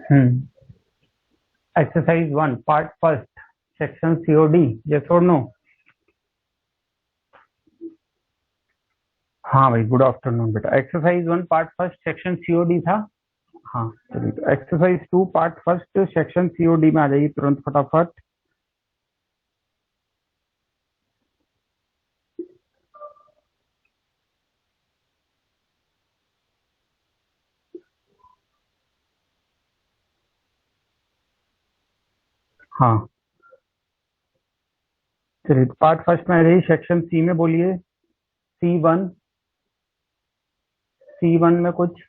हम्म exercise 1 part first section COD, yes और no? हाँ भाई, गुड आफ्टरनून बेटा। Exercise 1 part first section COD था। हाँ चलिए, तो exercise 2 part first section COD में आ जाइए तुरंत फटाफट। हाँ चलिए, तो पार्ट फर्स्ट में आ जाइए, सेक्शन सी में बोलिए। C1, C1 में कुछ,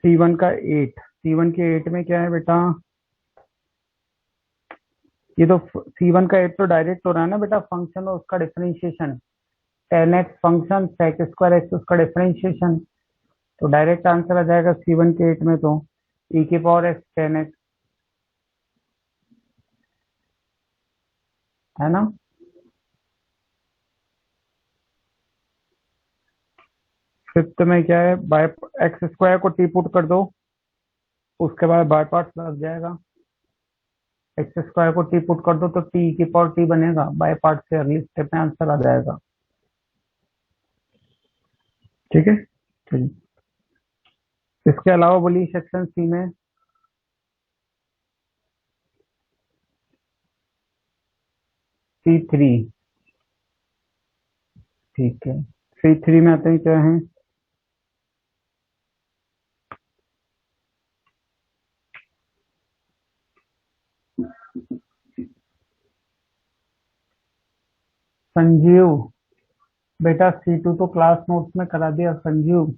C1 का 8, C1 के 8 में क्या है बेटा? ये तो C1 का 8 तो डायरेक्ट हो रहा है ना बेटा, फंक्शन और उसका differentiation. 10x function sec square x उसका डिफरेंशिएशन, तो डायरेक्ट आंसर आ जाएगा C1 के 8 में तो e की पावर x 10x, है ना? फिफ्थ में क्या है? बाय एक्स स्क्वायर को टी पुट कर दो, उसके बाद बाय पार्ट लग जाएगा। एक्स स्क्वायर को टी पुट कर दो तो टी की पावर टी बनेगा, बाय पार्ट से अगली स्टेप में आंसर आ जाएगा। ठीक है, चलिए इसके अलावा बोलिए सेक्शन सी में। C3, ठीक है। C3 में आते हैं क्या है? संजीव, बेटा C2 तो क्लास नोट्स में करा दिया संजीव,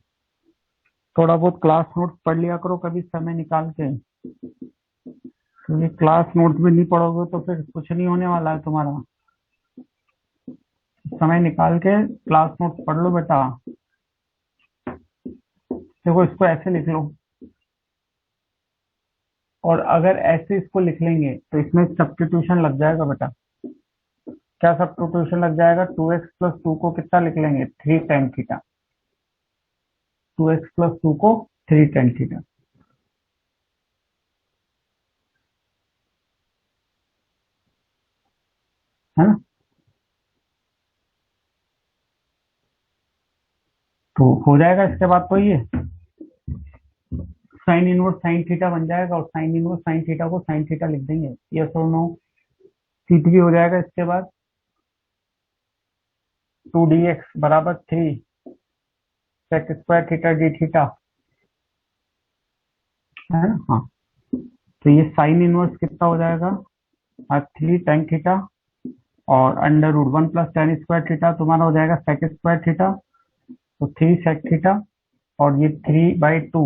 थोड़ा बहुत क्लास नोट्स पढ़ लिया करो कभी समय निकाल के, क्योंकि क्लास नोट्स भी नहीं पढ़ोगे तो फिर कुछ नहीं होने वाला है तुम्हारा। समय निकाल के क्लास नोट्स पढ़ लो बेटा। देखो इसको ऐसे लिख लो, और अगर ऐसे इसको लिख लेंगे तो इसमें सब्स्टिट्यूशन लग जाएगा बेटा। क्या सब्स्टिट्यूशन लग जाएगा? 2x+2 को कितना लिख लेंगे? 3 tan थीटा। 2x+2 को 3 tan थीटा, है ना? तो हो जाएगा इसके बाद तो ये साइन इनवर्स साइन थीटा बन जाएगा, और साइन इनवर्स साइन थीटा को साइन थीटा लिख देंगे। यस और नो? C3 हो जाएगा इसके बाद 2dx बराबर 3 sec² थीटा d थीटा, है ना? हाँ, तो ये साइन इनवर्स कितना हो जाएगा? 3 tan थीटा, और अंडर रूट 1 + tan² थीटा तुम्हारा हो जाएगा sec² थीटा, तो 3 sec थीटा, और ये 3/2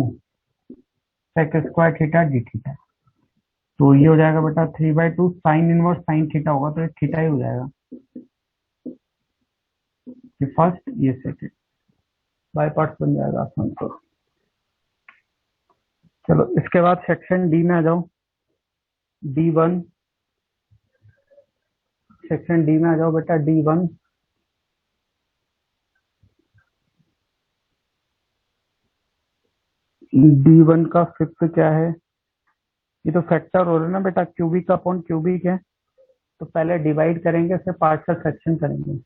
sec² थीटा d थीटा। तो ये हो जाएगा बेटा 3/2 साइन इनवर्स साइन थीटा होगा, तो ये थीटा ही हो जाएगा। ये फर्स्ट, ये सेकंड, बाय पार्ट्स बन जाएगा आसान तो। चलो इसके बाद सेक्शन डी में आ जाओ। D1, सेक्शन डी में आ जाओ बेटा। D1, D1 का फिफ्थ क्या है? ये तो फैक्टर हो रहा है ना बेटा, क्यूबिक अपॉन क्यूबिक है, तो पहले डिवाइड करेंगे फिर पार्शियल फ्रैक्शन करेंगे।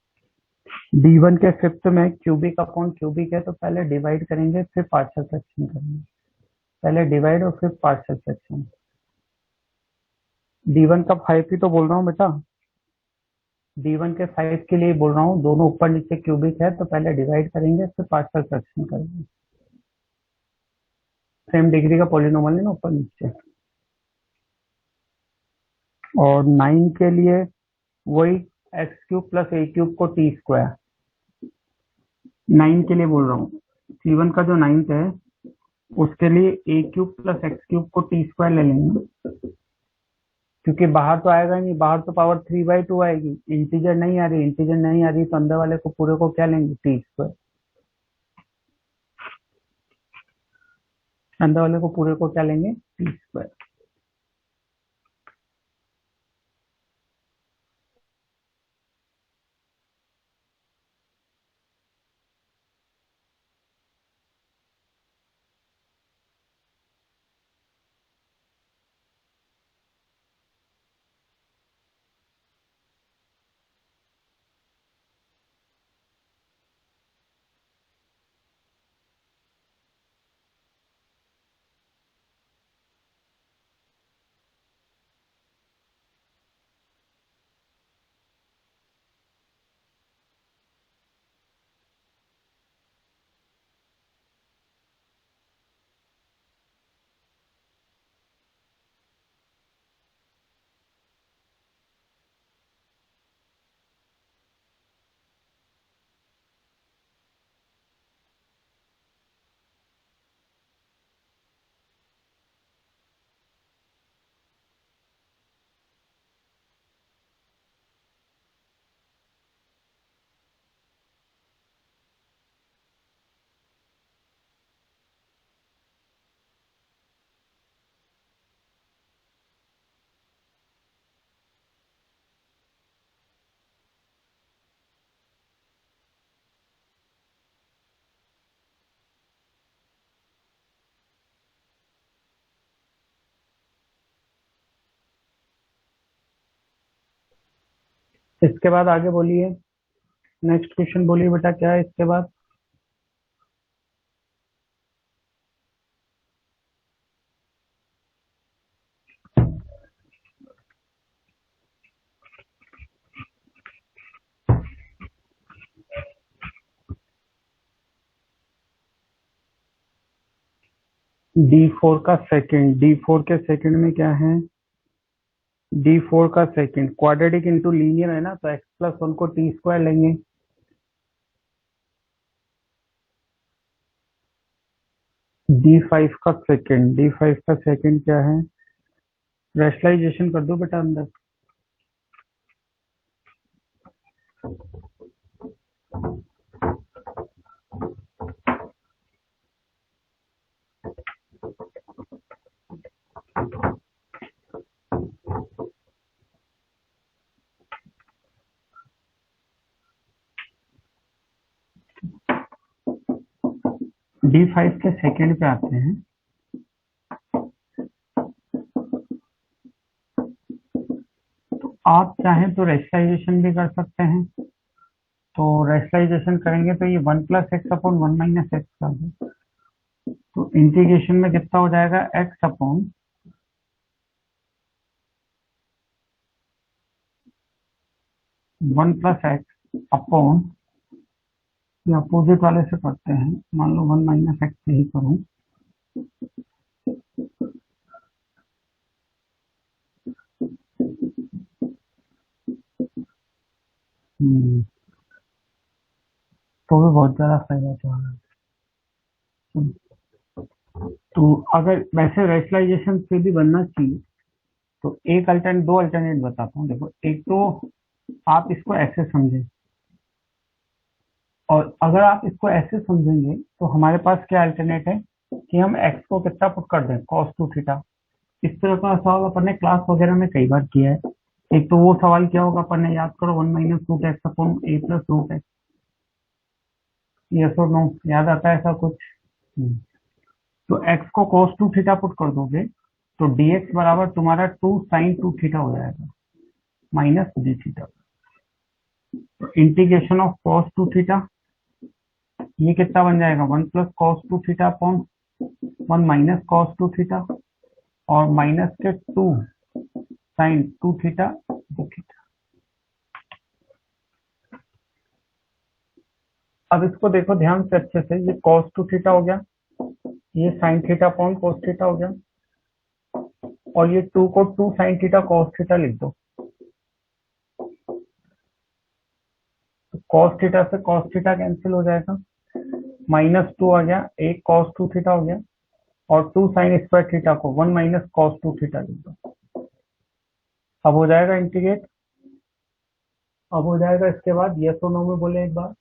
D1 के फिफ्थ में क्यूबिक अपॉन क्यूबिक है, तो पहले डिवाइड करेंगे फिर पार्शियल फ्रैक्शन करेंगे। पहले डिवाइड और फिर पार्शियल फ्रैक्शन। D1 का 5 ही तो बोल रहा हूँ बेटा, D1 के 5 के लिए बोल रहा हूँ, दोनों ऊपर नीचे क्यूबिक है, तो पहले डिवाइड करेंगे फिर पार्शियल फ्रैक्शन करेंगे। सेम डिग्री का पॉलिनोमियल है ना ऊपर नीचे। और 9 के लिए वही x³ + a³ को t²। 9 के लिए बोल रहा हूँ, C1 का जो 9th है उसके लिए a³ + x³ को t² ले लेंगे, क्योंकि बाहर तो आएगा ही नहीं, बाहर तो पावर 3/2 आएगी, इंटीजर नहीं आ रही, इंटीजर नहीं आ रही तो अंदर वाले को पूरे को क्या लेंगे? t²। अंदर वाले को पूरे को क्या लेंगे? t²। इसके बाद आगे बोलिए, नेक्स्ट क्वेश्चन बोलिए बेटा, क्या है इसके बाद? डी फोर के सेकंड में क्या है? डी4 का सेकंड क्वाड्रेटिक इंटू लीनियर है ना, तो x+1 को टी स्क्वायर लेंगे। डी फाइव का सेकंड क्या है? रैशनलाइजेशन कर दो बेटा अंदर। डी5 के सेकंड पे आते हैं। आप चाहें तो रैशनलाइजेशन भी कर सकते हैं। तो रैशनलाइजेशन करेंगे तो ये 1+x/1 - x आ गया। तो इंटीग्रेशन में कितना हो जाएगा? x/1+x, ये अपोजिट वाले से करते हैं। मान लो 1 - x से ही करूं। तो भी बहुत ज्यादा फायदा चाह रहा है। तो अगर वैसे रैशनलाइजेशन से भी बनना चाहिए, तो दो अल्टरनेट बताता हूँ। देखो, एक तो आप इसको ऐसे समझें, और अगर आप इसको ऐसे समझेंगे तो हमारे पास क्या अल्टरनेट है कि हम एक्स को कितना पुट कर दें, cos 2 थीटा। इस तरह का सवाल अपन ने क्लास वगैरह में कई बार किया है। एक तो वो सवाल क्या होगा, अपन ने याद करो, 1 - √x/a+√x। यस और नो, याद आता है ऐसा कुछ? हम्म। तो x को cos 2 थीटा पुट कर दोगे तो dx बराबर तुम्हारा 2 sin 2 थीटा हो जाएगा, माइनस डी थीटा। तो इंटीग्रेशन ऑफ cos 2 थीटा, ये कितना बन जाएगा? 1+cos 2 theta upon 1 - cos 2 theta, और माइनस के 2 sin 2 थीटा डी थीटा। अब इसको देखो ध्यान से अच्छे से, ये cos 2 थीटा हो गया, ये sin theta upon cos theta हो गया, और ये 2 को 2 sin थीटा cos थीटा लिख दो। तो cos थीटा से cos थीटा कैंसिल हो जाएगा, -2 आ गया, एक cos 2 थीटा हो गया, और 2 sin² थीटा को 1 - cos 2 थीटा लिख दो। अब हो जाएगा इंटीग्रेट। अब हो जाएगा। इसके बाद यस और नो में बोले एक बार।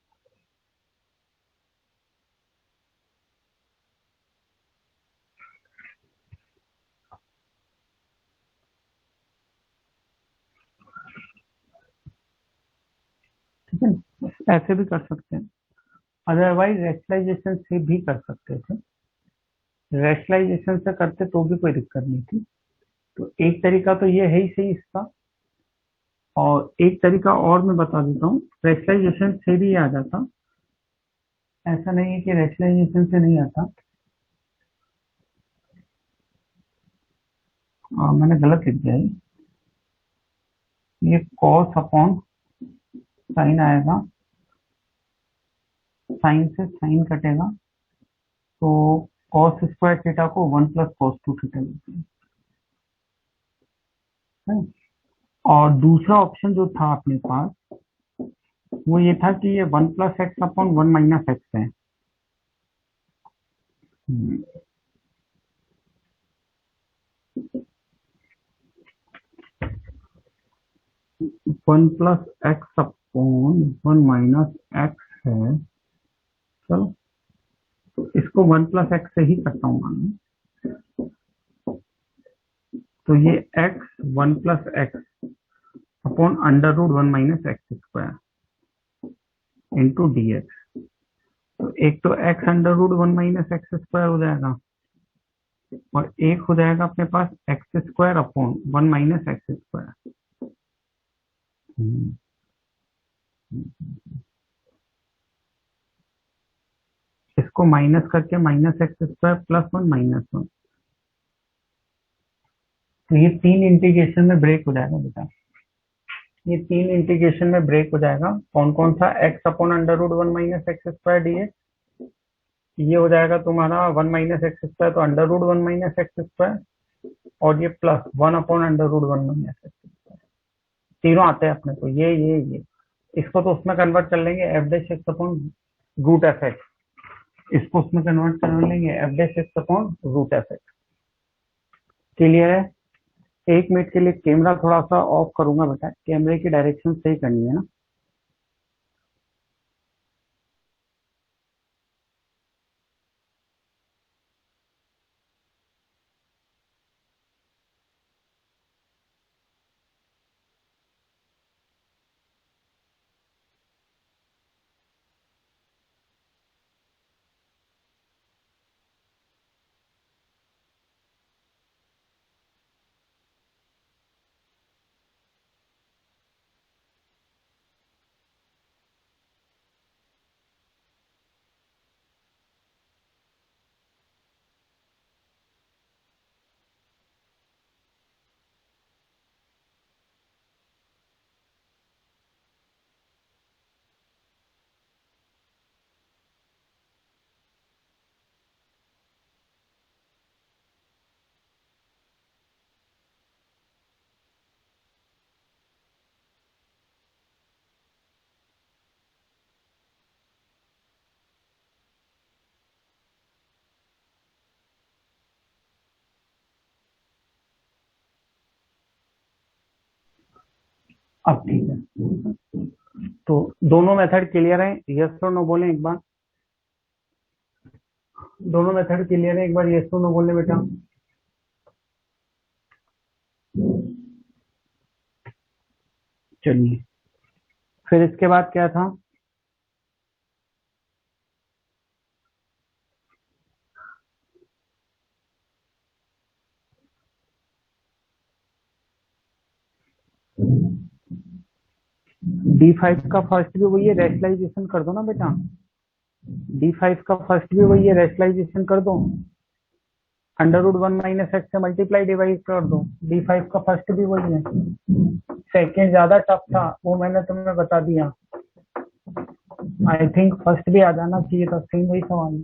ठीक है, ऐसे भी कर सकते हैं, अदरवाइज रैशनलाइजेशन से भी कर सकते थे। रैशनलाइजेशन से करते तो भी कोई दिक्कत नहीं थी। तो एक तरीका तो ये है ही सही इसका, और एक तरीका और मैं बता देता हूँ, रैशनलाइजेशन से भी आ जाता। ऐसा नहीं है कि रैशनलाइजेशन से नहीं आता। मैंने गलत लिख दिया है, ये कॉस अपॉन साइन आएगा, साइन से साइन कटेगा, तो cos² थीटा को 1+cos 2 थीटा लिखते हैं। और दूसरा ऑप्शन जो था अपने पास, वो ये था कि ये 1+x/1 - x है। 1+x/1 - x है। चलो, तो इसको 1+x से ही करता हूँ मान लो। तो ये x 1+x/(1 - x²) into dx। तो एक तो x √(1 - x²) हो जाएगा, और एक हो जाएगा अपने पास x² अपॉन 1 - x²। इसको माइनस करके minus x square plus one minus one, तो ये तीन इंटीग्रेशन में ब्रेक हो जाएगा बेटा। ये तीन इंटीग्रेशन में ब्रेक हो जाएगा। कौन कौन सा? X upon under root one minus x square d, ये हो जाएगा तुम्हारा वन माइनस एक्स स्क्वायर, तो under root one minus x square, और ये plus one upon under root one minus x square, तीनों आते हैं अपने को। ये इसको तो उसमें कन्वर्ट कर लेंगे f dash x upon root f x, इसको उसमें कन्वर्ट कर लेंगे f dash x upon root f x. Clear है? एक मिनट के लिए कैमरा थोड़ा सा ऑफ करूंगा बेटा, कैमरे की डायरेक्शन सही करनी है ना। अब ठीक है, तो दोनों मेथड क्लियर है? यस और नो बोले एक बार। दोनों मेथड क्लियर है? एक बार यस और नो बोले बेटा। चलिए, फिर इसके बाद क्या था? D5 का फर्स्ट भी वही है, रेशनलाइजेशन कर दो ना बेटा। D5 का फर्स्ट भी वही है, रेशनलाइजेशन कर दो, under root one minus x से मल्टीप्लाई डिवाइड कर दो। D5 का फर्स्ट भी वही है। सेकेंड ज्यादा टफ था, वो मैंने तुम्हें बता दिया। आई थिंक फर्स्ट भी आ जाना चाहिए था, सेम वही सवाल है।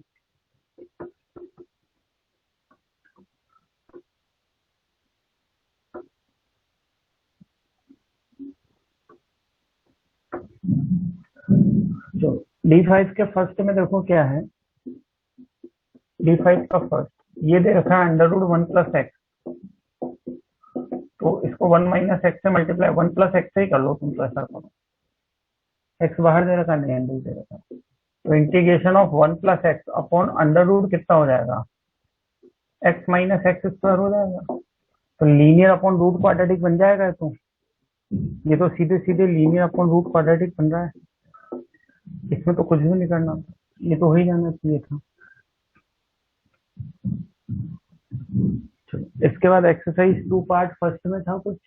जो D5 के फर्स्ट में देखो क्या है, D5 का फर्स्ट ये दे रखा है under root one plus x, तो इसको वन माइनस एक्स से मल्टीप्लाई, वन प्लस एक्स से ही कर लो तुम, तो ऐसा करो, एक्स बाहर दे रखा, नहीं अंदर दे रखा, तो integration of one plus x upon under root कितना हो जाएगा, एक्स माइनस एक्स स्क्वायर हो जाएगा। तो लीनियर अपॉन रूट क्वाड्रेटिक बन जाएगा। तो ये तो सीधे सीधे लीनियर अपॉन रूट क्वाड्रेटिक बन रहा है, इसमें तो कुछ भी नहीं करना, ये तो हो ही जाना चाहिए था। चलो, इसके बाद एक्सरसाइज टू पार्ट फर्स्ट में था कुछ,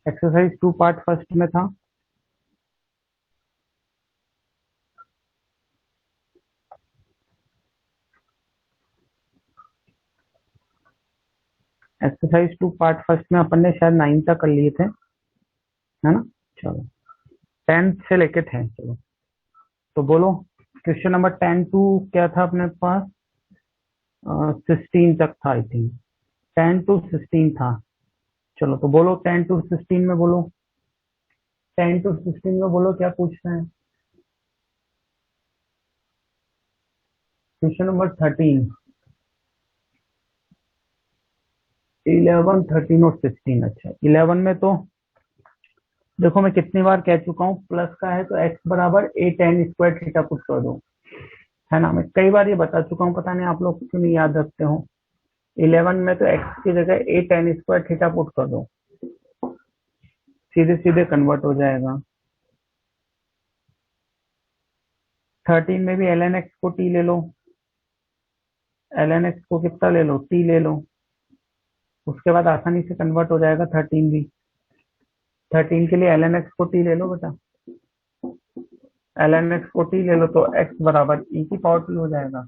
एक्सरसाइज टू पार्ट फर्स्ट में था। एक्सरसाइज टू पार्ट फर्स्ट में अपन ने शायद 9 तक कर लिए थे, है ना। चलो 10 से लेके थे, चलो तो बोलो क्वेश्चन नंबर 10 टू क्या था अपने पास, 16 तक था आई थिंक, 10 टू 16 था। चलो तो बोलो 10 टू 16 में बोलो, 10 टू 16 में बोलो क्या पूछ रहे हैं। क्वेश्चन नंबर 13, 11, 13 और 16। अच्छा 11 में तो देखो मैं कितनी बार कह चुका हूँ, प्लस का है तो एक्स बराबर ए टेन स्क्वायर थीटा पुट कर दो, है ना। मैं कई बार ये बता चुका हूँ, पता नहीं आप लोग क्यों नहीं याद रखते हो। 11 में तो एक्स की जगह ए टेन स्क्वायर थीटा पुट कर दो, सीधे सीधे कन्वर्ट हो जाएगा। 13 में भी एल एन एक्स को टी ले लो, एल एन एक्स को कितना ले लो, टी ले लो, उसके बाद आसानी से कन्वर्ट हो जाएगा 13 भी। 13 के लिए एल एन एक्स को टी ले लो बेटा, ln x को t ले लो तो x बराबर e की पावर t हो जाएगा,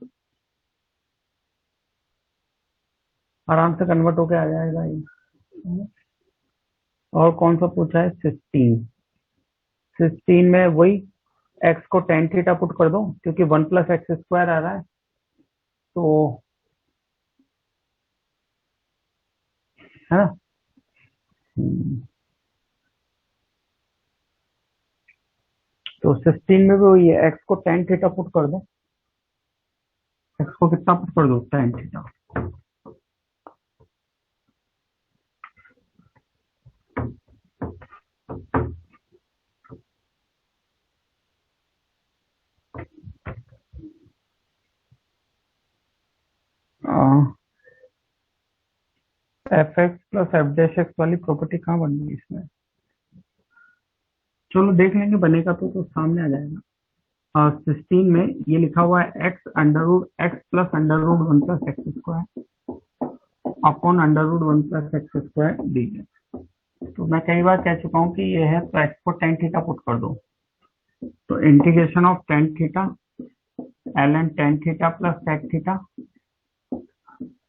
आराम से कन्वर्ट होके आ जाएगा ये। और कौन सा पूछा है, 16। 16 में वही x को tan थीटा पुट कर दो क्योंकि 1 + x² आ रहा है, तो है ना। तो 16 में भी वही है, x को tan थीटा पुट कर दो, x को कितना पुट कर दो, tan थीटा। fx + f' वाली प्रॉपर्टी कहाँ बन गई इसमें, चलो देख लेंगे, बनेगा तो सामने आ जाएगा। 16 में ये लिखा हुआ है x + √1 + x² upon √1 + x² dz। तो मैं कई बार कह चुका हूँ कि ये है, तो x को tan थीटा पुट कर दो, तो integration of tan theta ln tan theta + sec theta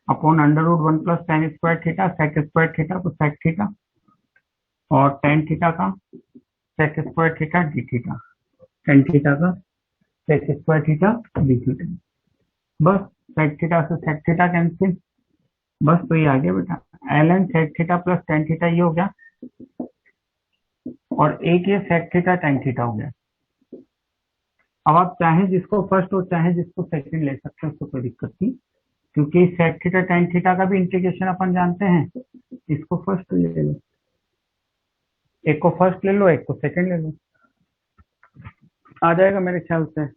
upon √1 + tan² theta sec² theta तो sec थीटा, और tan थीटा का sec² theta d theta, tan theta का sec² थीटा d थीटा। बस sec theta से sec theta cancel, बस तो ये आ गया बेटा, ln sec theta + tan theta ये हो गया, और एक ये sec थीटा tan थीटा हो गया। अब आप चाहे जिसको फर्स्ट और चाहे जिसको सेकंड ले सकते हैं, उसको कोई दिक्कत नहीं, क्योंकि sec थीटा tan थीटा का भी इंटीग्रेशन अपन जानते हैं। इसको फर्स्ट ले लो, एक को फर्स्ट ले लो, एक को सेकंड ले लो, आ जाएगा मेरे ख्याल से।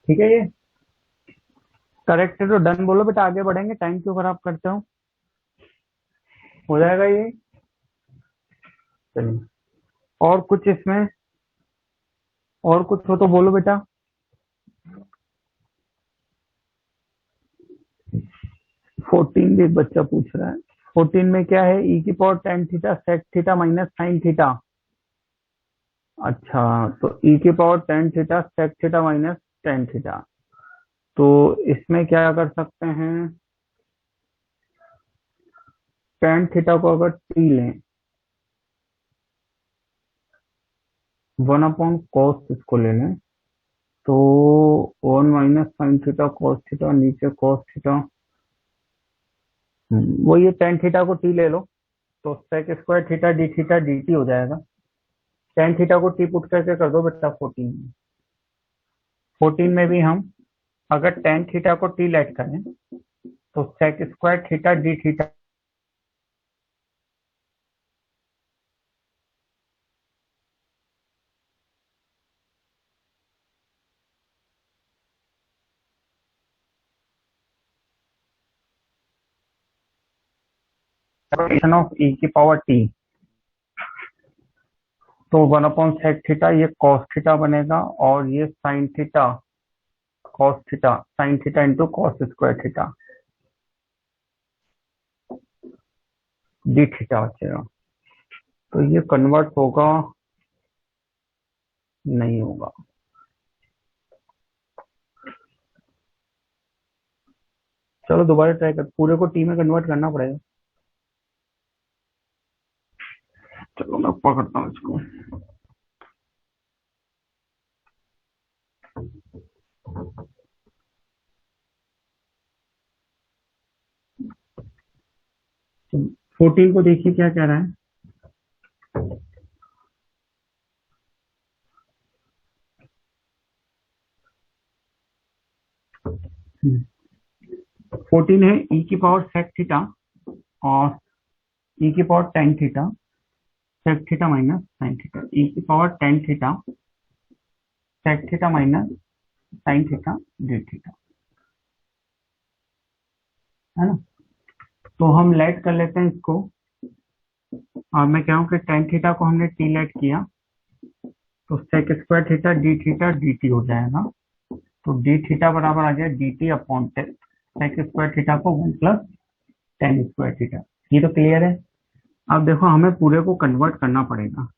ठीक है, ये करेक्ट है तो डन बोलो बेटा, आगे बढ़ेंगे, टाइम क्यों खराब करते हो जाएगा ये। चलिए, और कुछ इसमें, और कुछ हो तो बोलो बेटा। 14 भी एक बच्चा पूछ रहा है, 14 में क्या है, e की power tan theta sec theta minus sin theta. अच्छा, तो e की power tan theta sec theta minus tan theta, तो इसमें क्या कर सकते हैं, tan थीटा को अगर t लें, 1/cos इसको ले लें, तो 1 - sin थीटा cos थीटा, नीचे cos थीटा, वो ये tan थीटा को t ले लो, तो sec² theta d theta dt हो जाएगा। tan थीटा को t पुट करके कर दो बेटा 14 में। 14 में भी हम अगर tan थीटा को t लेट करें, तो sec² theta d theta of e की पावर t, तो 1/sec थीटा, ये cos थीटा बनेगा, और ये sin theta cos theta, sin theta into cos² theta d theta बचेगा। तो ये कन्वर्ट होगा, नहीं होगा, चलो दोबारा ट्राई कर, पूरे को टी में कन्वर्ट करना पड़ेगा। चलो मैं पकड़ता हूँ इसको। तो 14 को देखिए क्या कह रहा है, 14 है e की पावर sec थीटा और e की power tan theta sec theta minus sin theta, e की power tan theta sec theta minus sin theta d theta. है ना। तो हम लेट कर लेते हैं इसको, और मैं कह रहा हूँ कि टेन थीटा को हमने टी लेट किया, तो sec square theta d t हो जाएगा। तो डी थीटा बराबर आ गया d t upon sec square theta को 1 + टेन स्क्वायर थीटा। ये तो क्लियर है। अब देखो हमें पूरे को कन्वर्ट करना पड़ेगा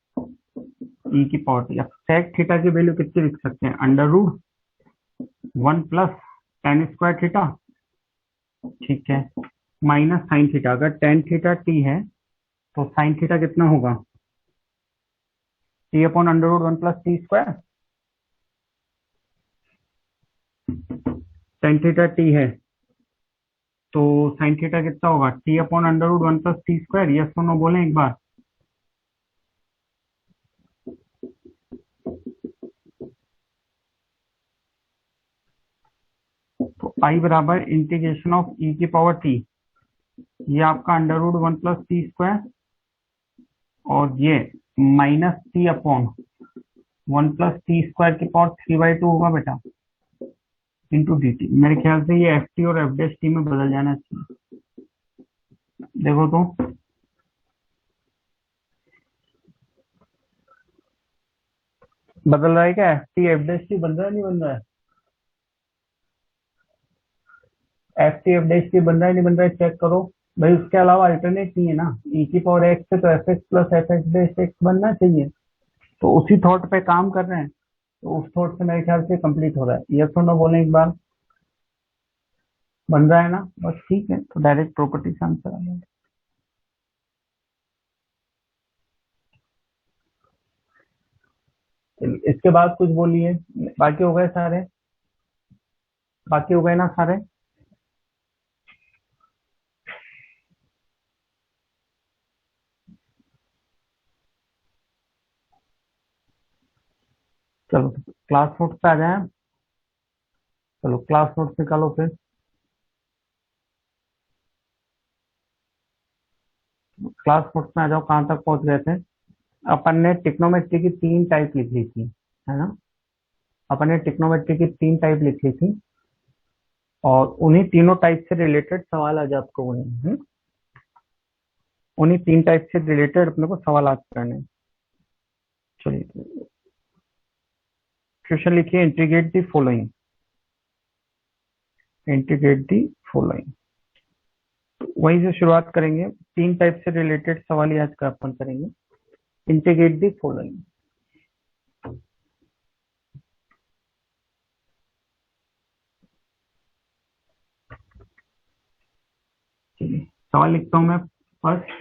ई की पावर टी। अब सेक थीटा की वैल्यू कितनी लिख सकते हैं, √1 + टेन स्क्वायर थीटा, ठीक है, माइनस साइन थीटा। अगर टेन थीटा टी है तो साइन थीटा कितना होगा, T upon √1 + T square. Tan theta T है तो साइन थीटा कितना होगा, T upon √1 + T square. Yes तो नो बोले एक बार। तो आई बराबर इंटीग्रेशन ऑफ ई की पावर टी, ये आपका √1 + टी स्क्वायर, और ये minus T upon 1 + T square की पावर 3/2 होगा बेटा, इंटू डी टी। मेरे ख्याल से ये एफ टी और एफ डैश टी में बदल जाना चाहिए। देखो तो बदल रहा है क्या, F T F dash T बन रहा है नहीं बन रहा है, F T F dash T बन रहा है नहीं बन रहा है, चेक करो भाई। उसके अलावा अल्टरनेट नहीं है ना, ई की पावर एक्स से तो F x plus F x dash x बनना चाहिए। तो उसी थॉट पे काम कर रहे हैं, तो उस थॉट से मेरे ख्याल से कंप्लीट हो रहा है। यस और नो बोले एक बार। बन रहा है ना, बस ठीक है, तो डायरेक्ट प्रॉपर्टी से आंसर आ गया। चलिए, इसके बाद कुछ बोलिए, बाकी हो गए सारे, बाकी हो गए ना सारे। चलो क्लास नोट पे आ जाए। चलो क्लास नोट निकालो फिर। क्लास नोट में आ जाओ, कहाँ तक पहुंच गए थे। अपन ने ट्रिग्नोमेट्री की 3 टाइप लिख ली थी, है ना। अपन ने ट्रिग्नोमेट्री की 3 टाइप लिख ली थी, और उन्हीं तीनों टाइप से रिलेटेड सवाल आज आपको उन्हीं 3 टाइप से रिलेटेड अपने को सवाल आज करने हैं। चलिए क्वेश्चन लिखिए, इंटीग्रेट दी फॉलोइंग। वहीं से शुरुआत करेंगे, 3 टाइप से रिलेटेड सवाल ही आज का अपन करेंगे। Integrate the following. सवाल लिखता हूं मैं। First,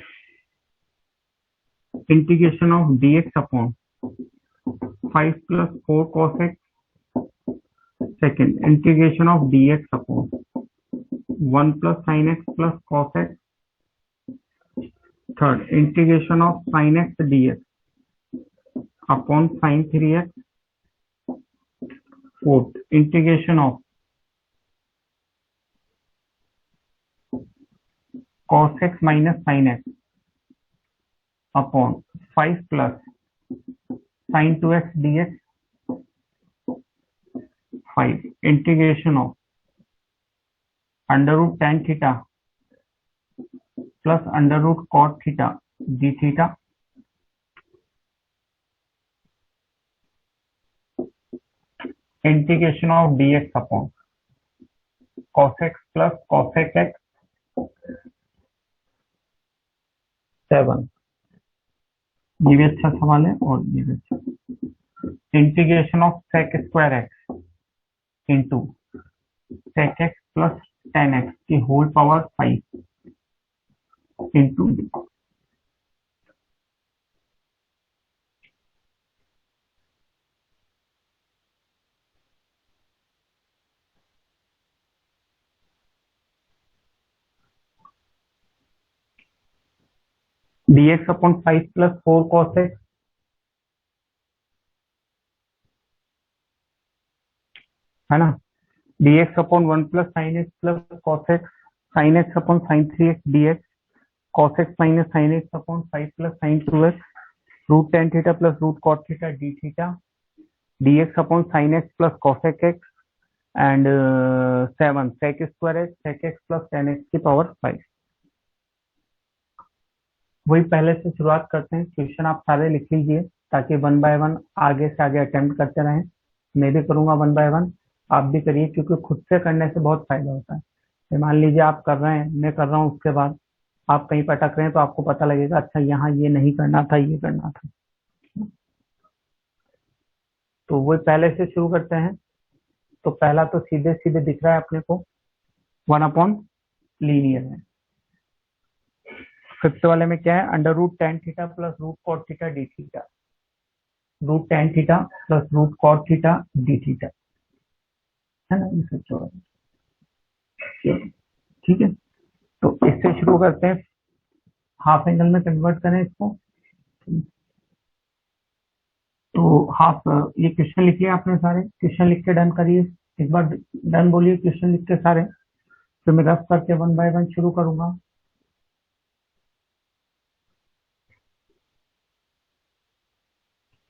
integration of dx upon 5 + 4 cos x। Second, integration of dx upon 1 + sin x + cos x। Third, integration of sin x dx upon sin 3x। Fourth, integration of cos x - sin x upon 5 + sin 2x dx। 5, integration of √tan theta plus √cot theta d theta. Integration of dx upon cos x plus cosec x। 7, ये भी अच्छा सवाल है, और ये भी अच्छा। Integration of sec square x into sec x plus tan x की whole power 5 into dx upon 5 + 4 cos x, है ना। dx upon 1 + sin x + cos x, sin x upon sin 3x dx, cos x - sin x upon 5 + sin 2x, √tan theta plus √cot theta d theta, dx upon sin x plus cosec x, and 7 sec square है सेक x plus 10x की power 5। वही पहले से शुरुआत करते हैं। Question आप सारे लिख लीजिए ताकि वन बाय वन आगे से आगे अटेम्प्ट करते रहें। मैं भी करूंगा वन बाय वन, आप भी करिए, क्योंकि खुद से करने से बहुत फायदा होता है। तो मान लीजिए आप कर रहे हैं, मैं कर रहा हूँ, उसके बाद आप कहीं पर अटक रहे हैं तो आपको पता लगेगा अच्छा यहाँ ये नहीं करना था, ये करना था। तो वही पहले से शुरू करते हैं। तो पहला तो सीधे सीधे दिख रहा है अपने को, 1 अपॉन लीनियर है। फिफ्थ वाले में क्या है, under root tan theta plus root cot theta d theta, root tan theta plus root cot theta d theta, है ना, ये सब चौड़ा। ठीक है, तो इससे शुरू करते हैं, हाफ एंगल में कन्वर्ट करें इसको। तो हाफ, ये क्वेश्चन लिखिए आपने सारे, क्वेश्चन लिख के डन करिए। एक बार डन बोलिए क्वेश्चन लिख के सारे, फिर मैं रफ करके वन बाय वन शुरू करूंगा।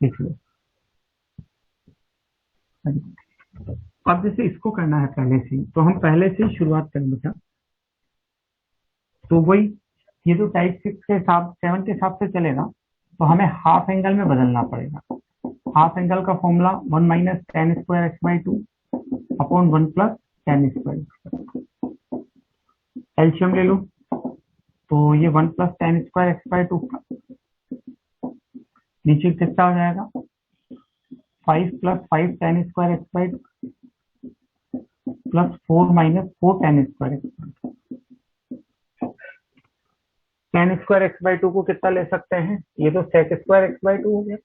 लिख लो। अब जैसे इसको करना है पहले से, तो हम पहले से ही शुरुआत करें बेटा। तो वही, ये जो टाइप सिक्स के हिसाब, सेवन के हिसाब से चलेगा, तो हमें हाफ एंगल में बदलना पड़ेगा। हाफ एंगल का formula 1 - tan² x/2 upon 1 + tan²। LCM ले लो, तो ये 1 + tan² x/2 नीचे कितना हो जाएगा, 5 + 5 tan² x/2 plus 4 - 4 tan²x/2। tan²x/2 को कितना ले सकते हैं, ये तो sec² x/2 हो गया,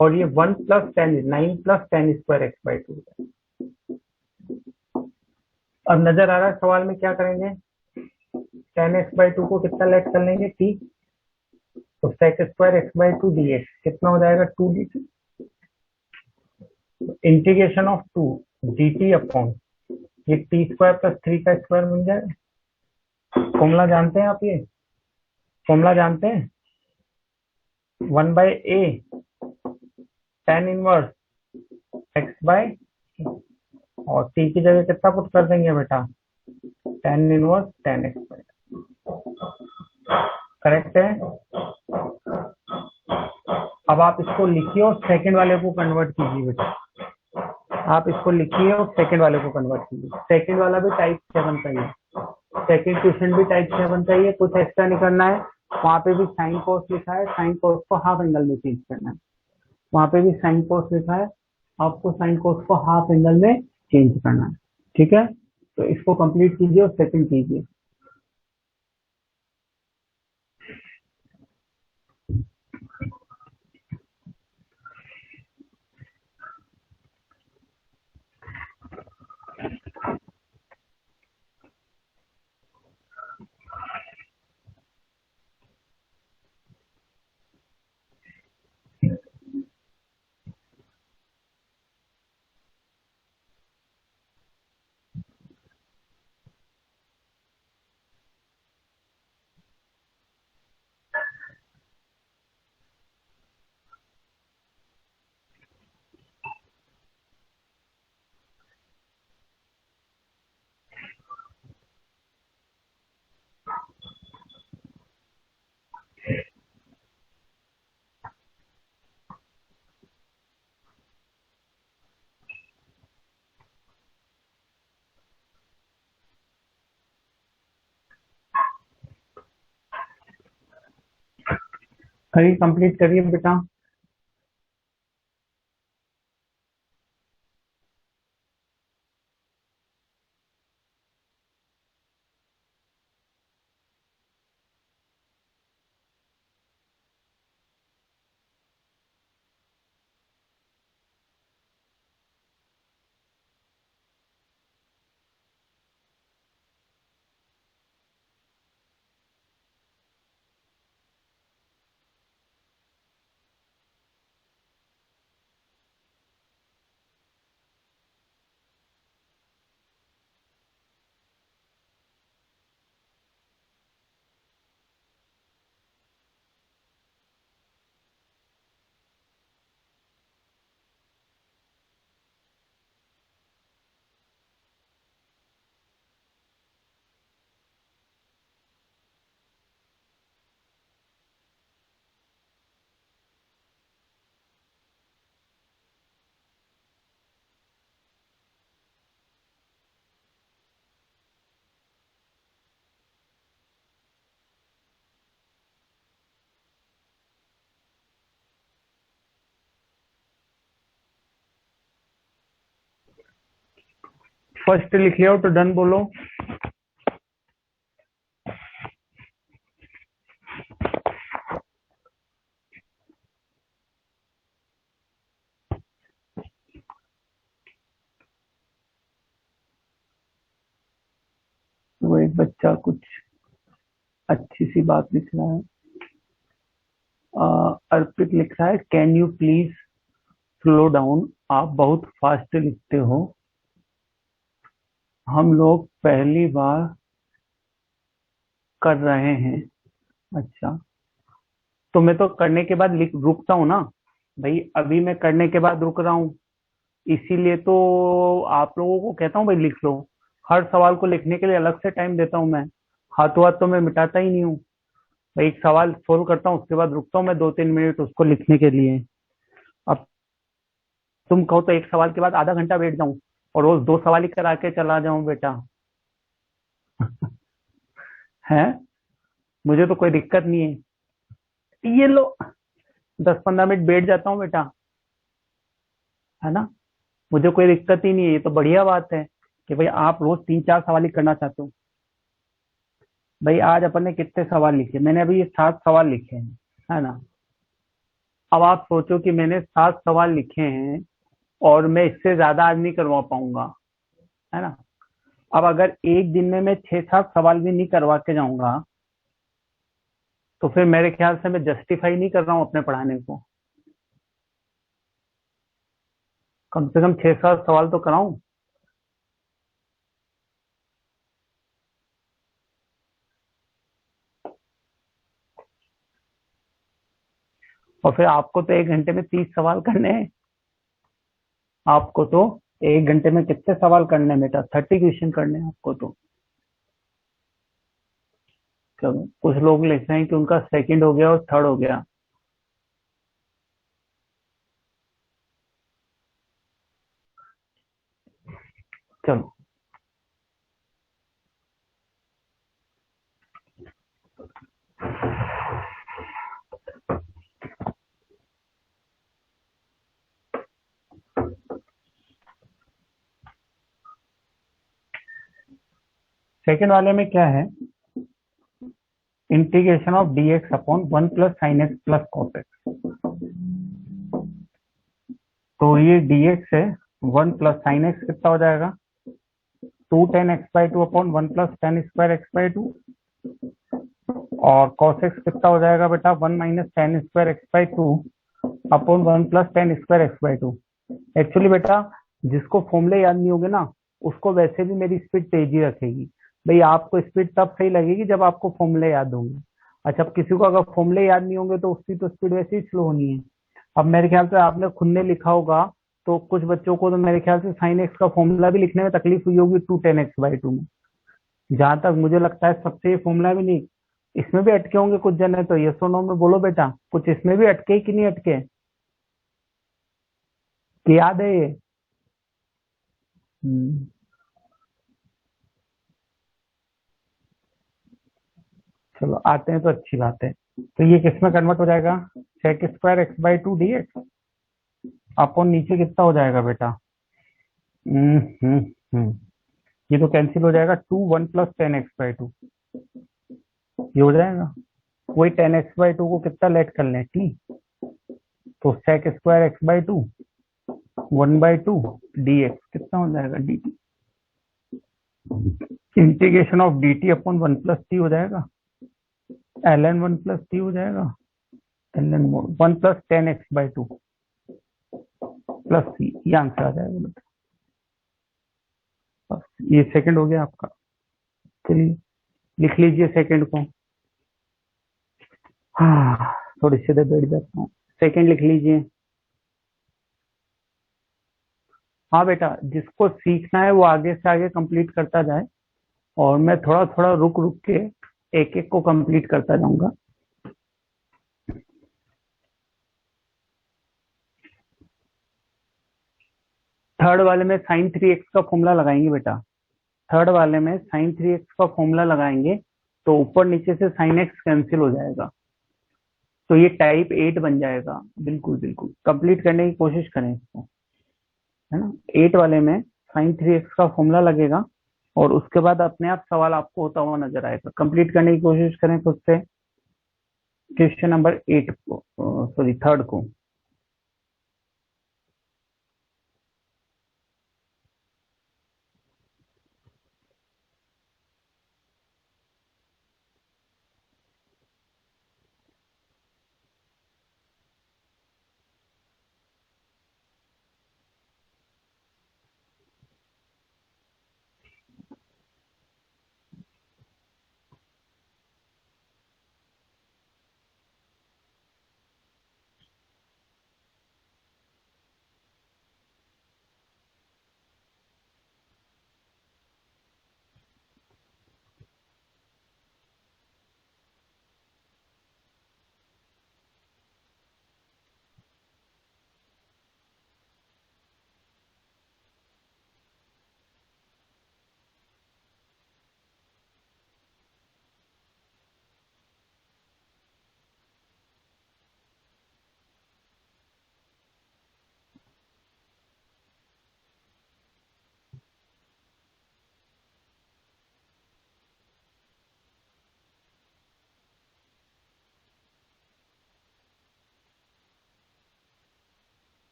और ये 1 + 10 9 + tan²x/2। अब नजर आ रहा है सवाल में क्या करेंगे, tan x/2 को कितना लेट कर लेंगे, t, तो sec² x/2 dx कितना हो जाएगा, 2dt। Integration of 2 dt upon ये t² + 3 का स्क्वायर मिल जाएगा। फॉर्मूला जानते हैं आप, ये फॉर्मूला जानते हैं, 1/a tan इनवर्स x/, और t की जगह कितना पुट कर देंगे बेटा, tan inverse tan x/। Correct है। अब आप इसको लिखिए और सेकंड वाले को कन्वर्ट कीजिए बेटा। आप इसको लिखिए और सेकंड वाले को कन्वर्ट कीजिए। सेकंड वाला भी टाइप 7 का ही है, सेकंड क्वेश्चन भी टाइप 7 का ही है, कुछ एक्स्ट्रा नहीं करना है। वहां पे भी साइन कोस लिखा है, साइन कोस को हाफ एंगल में चेंज करना है। वहां पे भी साइन कोस लिखा है, आपको साइन कोस को हाफ एंगल में चेंज करना है। ठीक है, तो इसको कंप्लीट कीजिए और सेकंड कीजिए। करिए, कंप्लीट करिए बेटा। फर्स्ट लिख लिया हो तो डन बोलो। वो एक बच्चा कुछ अच्छी सी बात लिख रहा है। अर्पित लिख रहा है, can you please slow down, आप बहुत फास्ट लिखते हो, हम लोग पहली बार कर रहे हैं। अच्छा, तो मैं तो करने के बाद लिख रुकता हूँ ना भाई, अभी मैं करने के बाद रुक रहा हूँ, इसीलिए तो आप लोगों को कहता हूँ भाई लिख लो। हर सवाल को लिखने के लिए अलग से टाइम देता हूँ मैं, हाथों हाथ तो मैं मिटाता ही नहीं हूँ भाई। एक सवाल सोल्व करता हूँ, उसके बाद रुकता हूँ मैं 2-3 मिनट उसको लिखने के लिए। अब तुम कहो तो एक सवाल के बाद आधा घंटा बैठ जाऊं और रोज 2 सवाल ही करा के चला जाऊं बेटा। है, मुझे तो कोई दिक्कत नहीं है, ये लो 10-15 मिनट बैठ जाता हूँ बेटा, है ना, मुझे कोई दिक्कत ही नहीं है। ये तो बढ़िया बात है कि भाई आप रोज 3-4 सवाल ही करना चाहते हो। भाई आज अपन ने कितने सवाल लिखे, मैंने अभी ये 7 सवाल लिखे हैं, है ना। अब आप सोचो कि मैंने 7 सवाल लिखे हैं और मैं इससे ज्यादा आज नहीं करवा पाऊंगा, है ना। अब अगर एक दिन में मैं 6-7 सवाल भी नहीं करवा के जाऊंगा तो फिर मेरे ख्याल से मैं जस्टिफाई नहीं कर रहा हूँ अपने पढ़ाने को। कम से कम 6-7 सवाल तो कराऊं। और फिर आपको तो 1 घंटे में 30 सवाल करने हैं, आपको तो 1 घंटे में कितने सवाल करने हैं बेटा, 30 क्वेश्चन करने हैं आपको तो। चलो, कुछ लोग लिख रहे हैं कि उनका सेकंड हो गया और थर्ड हो गया। चलो, सेकंड वाले में क्या है, integration of dx upon 1 + sin x + cos x। तो ये dx है, 1 + sin x कितना हो जाएगा, 2 tan x/2 upon 1 + tan² x/2। और cos x कितना हो जाएगा बेटा, 1 - tan² x/2 upon 1 + tan² x/2। Actually बेटा, जिसको फॉर्मूले याद नहीं होंगे ना, उसको वैसे भी मेरी स्पीड तेज ही रखेगी। भाई आपको स्पीड तब सही लगेगी जब आपको फॉर्मूले याद होंगे। अच्छा, अब किसी को अगर फॉर्मूले याद नहीं होंगे तो उसकी तो स्पीड वैसे ही स्लो होनी है। अब मेरे ख्याल से आपने खुद ने लिखा होगा, तो कुछ बच्चों को तो मेरे ख्याल से sin x का फॉर्मूला भी लिखने में तकलीफ हुई होगी 2 tan x/2 में। जहां तक मुझे लगता है सबसे ये फॉर्मूला भी नहीं, इसमें भी अटके होंगे कुछ जने, तो यस और नो में बोलो बेटा, कुछ इसमें भी अटके कि नहीं अटके, कि याद है ये। हम्म, चलो आते हैं तो अच्छी बात है। तो ये किस में कन्वर्ट हो जाएगा, sec² x/2 dx अपॉन नीचे कितना हो जाएगा बेटा, हम्म हम्म हम्म ये तो कैंसिल हो जाएगा, 1 + tan x/2 ये हो जाएगा। वही tan x/2 को कितना लेट कर लें, t, तो sec² x/2 1/2 dx कितना हो जाएगा, dt, integration of dt upon 1 + t हो जाएगा, ln 1 + t हो जाएगा, ln 1 + tan x/2 plus c, ये आंसर आ जाएगा बेटा। बस ये सेकंड हो गया आपका। चलिए लिख लीजिए सेकंड को। हाँ, थोड़ी सी देर बैठ जाता हूँ, सेकंड लिख लीजिए। हाँ बेटा, जिसको सीखना है वो आगे से आगे कंप्लीट करता जाए, और मैं थोड़ा थोड़ा रुक रुक के एक एक को कंप्लीट करता जाऊंगा। थर्ड वाले में sin3x का फॉर्मूला लगाएंगे बेटा, थर्ड वाले में sin3x का फॉर्मूला लगाएंगे तो ऊपर नीचे से sin x कैंसिल हो जाएगा, तो ये टाइप 8 बन जाएगा। बिल्कुल बिल्कुल कंप्लीट करने की कोशिश करें इसको, है ना। 8 वाले में sin 3x का फॉर्मूला लगेगा और उसके बाद अपने आप सवाल आपको होता हुआ नजर आएगा। कंप्लीट करने की कोशिश करें खुद से क्वेश्चन नंबर 8 को, सॉरी 3rd को।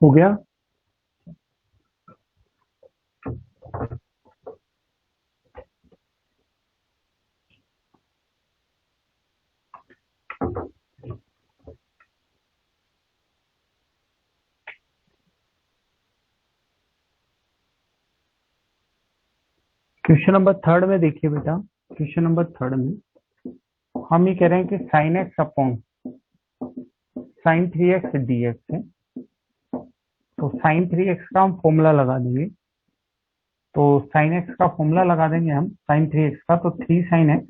हो गया। क्वेश्चन नंबर 3rd में देखिए बेटा, क्वेश्चन नंबर 3rd में हम ये कह रहे हैं कि sin x upon sin 3x dx है। तो sin 3x का हम फॉर्मूला लगा देंगे। तो sin x का फॉर्मूला लगा देंगे हम sin 3x का, तो 3 sin x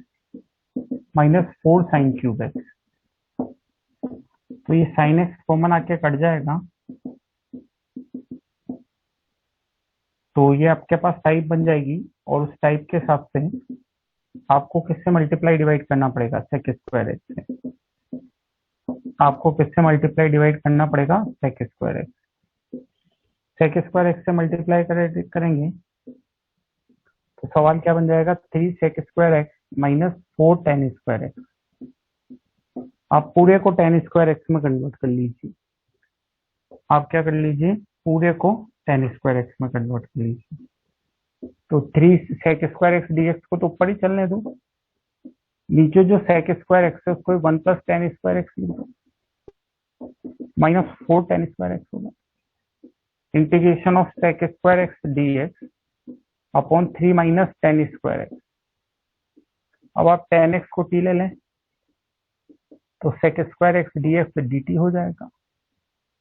minus 4 sin cube x। तो ये sin x कॉमन आके कट जाएगा, तो ये आपके पास टाइप बन जाएगी और उस टाइप के हिसाब से आपको किससे मल्टीप्लाई डिवाइड करना पड़ेगा, सेक स्क्वायर एक्स से। आपको किससे मल्टीप्लाई डिवाइड करना पड़ेगा, sec square x. Sec square x से मल्टीप्लाई करेंगे तो सवाल क्या बन जाएगा, 3 sec square x minus 4 tan square x. आप पूरे को टेन स्क्वायर एक्स में कन्वर्ट कर लीजिए। आप क्या कर लीजिए, पूरे को टेन स्क्वायर एक्स में कन्वर्ट कर लीजिए। तो 3 सेक स्क्वायर एक्स डीएक्स को तो ऊपर ही चलने दो, नीचे जो सेक स्क्वायर एक्स है उसको 1 प्लस टेन स्क्वायर एक्स लिख दो, माइनस 4 टेन स्क्वायर एक्स होगा। Integration of sec square x dx upon 3 minus tan square x. अब आप टेन एक्स को टी ले लें तो sec square x dx d t हो जाएगा।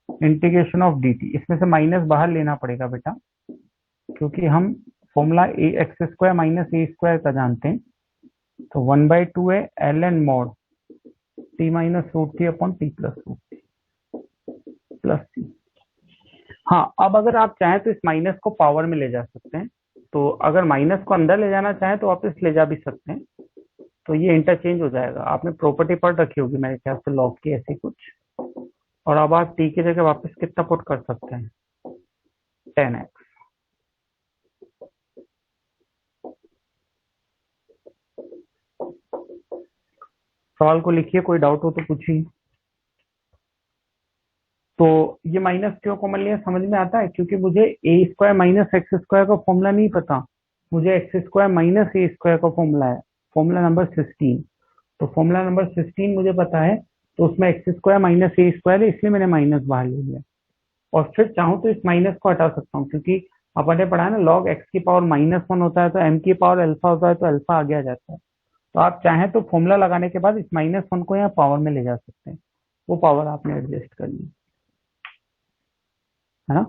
इंटीग्रेशन ऑफ डी टी, इसमें से माइनस बाहर लेना पड़ेगा बेटा, क्योंकि हम formula a x square minus a square का जानते हैं। तो 1/2 है l n mod t minus root t upon t plus root t plus t. हाँ, अब अगर आप चाहें तो इस माइनस को पावर में ले जा सकते हैं। तो अगर माइनस को अंदर ले जाना चाहें तो वापस ले जा भी सकते हैं, तो ये इंटरचेंज हो जाएगा। आपने प्रॉपर्टी पढ़ रखी होगी मेरे ख्याल से लॉग की ऐसी कुछ। और अब आप टी की जगह वापस कितना पुट कर सकते हैं, 10x। सवाल को लिखिए, कोई डाउट हो तो पूछिए। तो ये माइनस क्यों कॉमन लिया समझ में आता है, क्योंकि मुझे ए स्क्वायर माइनस एक्स स्क्वायर का फॉर्मूला नहीं पता, मुझे x square minus a square का फॉर्मूला है, फॉर्मूला नंबर 16। तो फॉर्मूला नंबर 16 मुझे पता है, तो उसमें x square minus a square है, इसलिए मैंने माइनस बाहर ले लिया। और फिर चाहूँ तो इस माइनस को हटा सकता हूँ, क्योंकि अपन ने पढ़ा है ना, लॉग एक्स की पावर -1 होता है तो एम की पावर अल्फा होता है, तो अल्फा आगे आ जाता है। तो आप चाहें तो फॉर्मूला लगाने के बाद इस -1 को यहाँ पावर में ले जा सकते हैं, वो पावर आपने एडजस्ट कर ली है ना।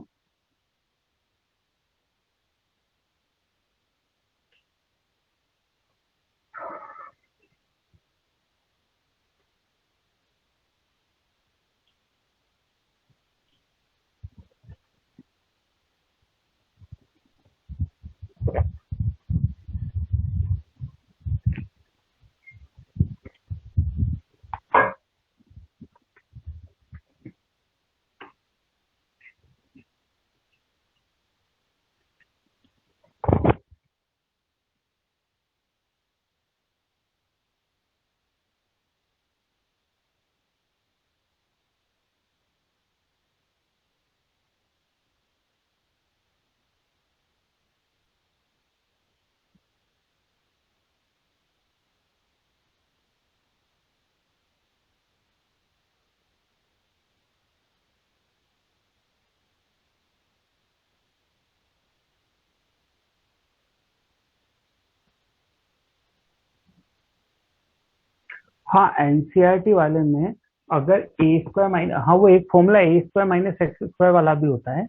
हाँ, एनसीईआरटी वाले में अगर ए स्क्वायर माइनस, हाँ वो एक फॉर्मूला ए स्क्वायर माइनस एक्स स्क्वायर वाला भी होता है,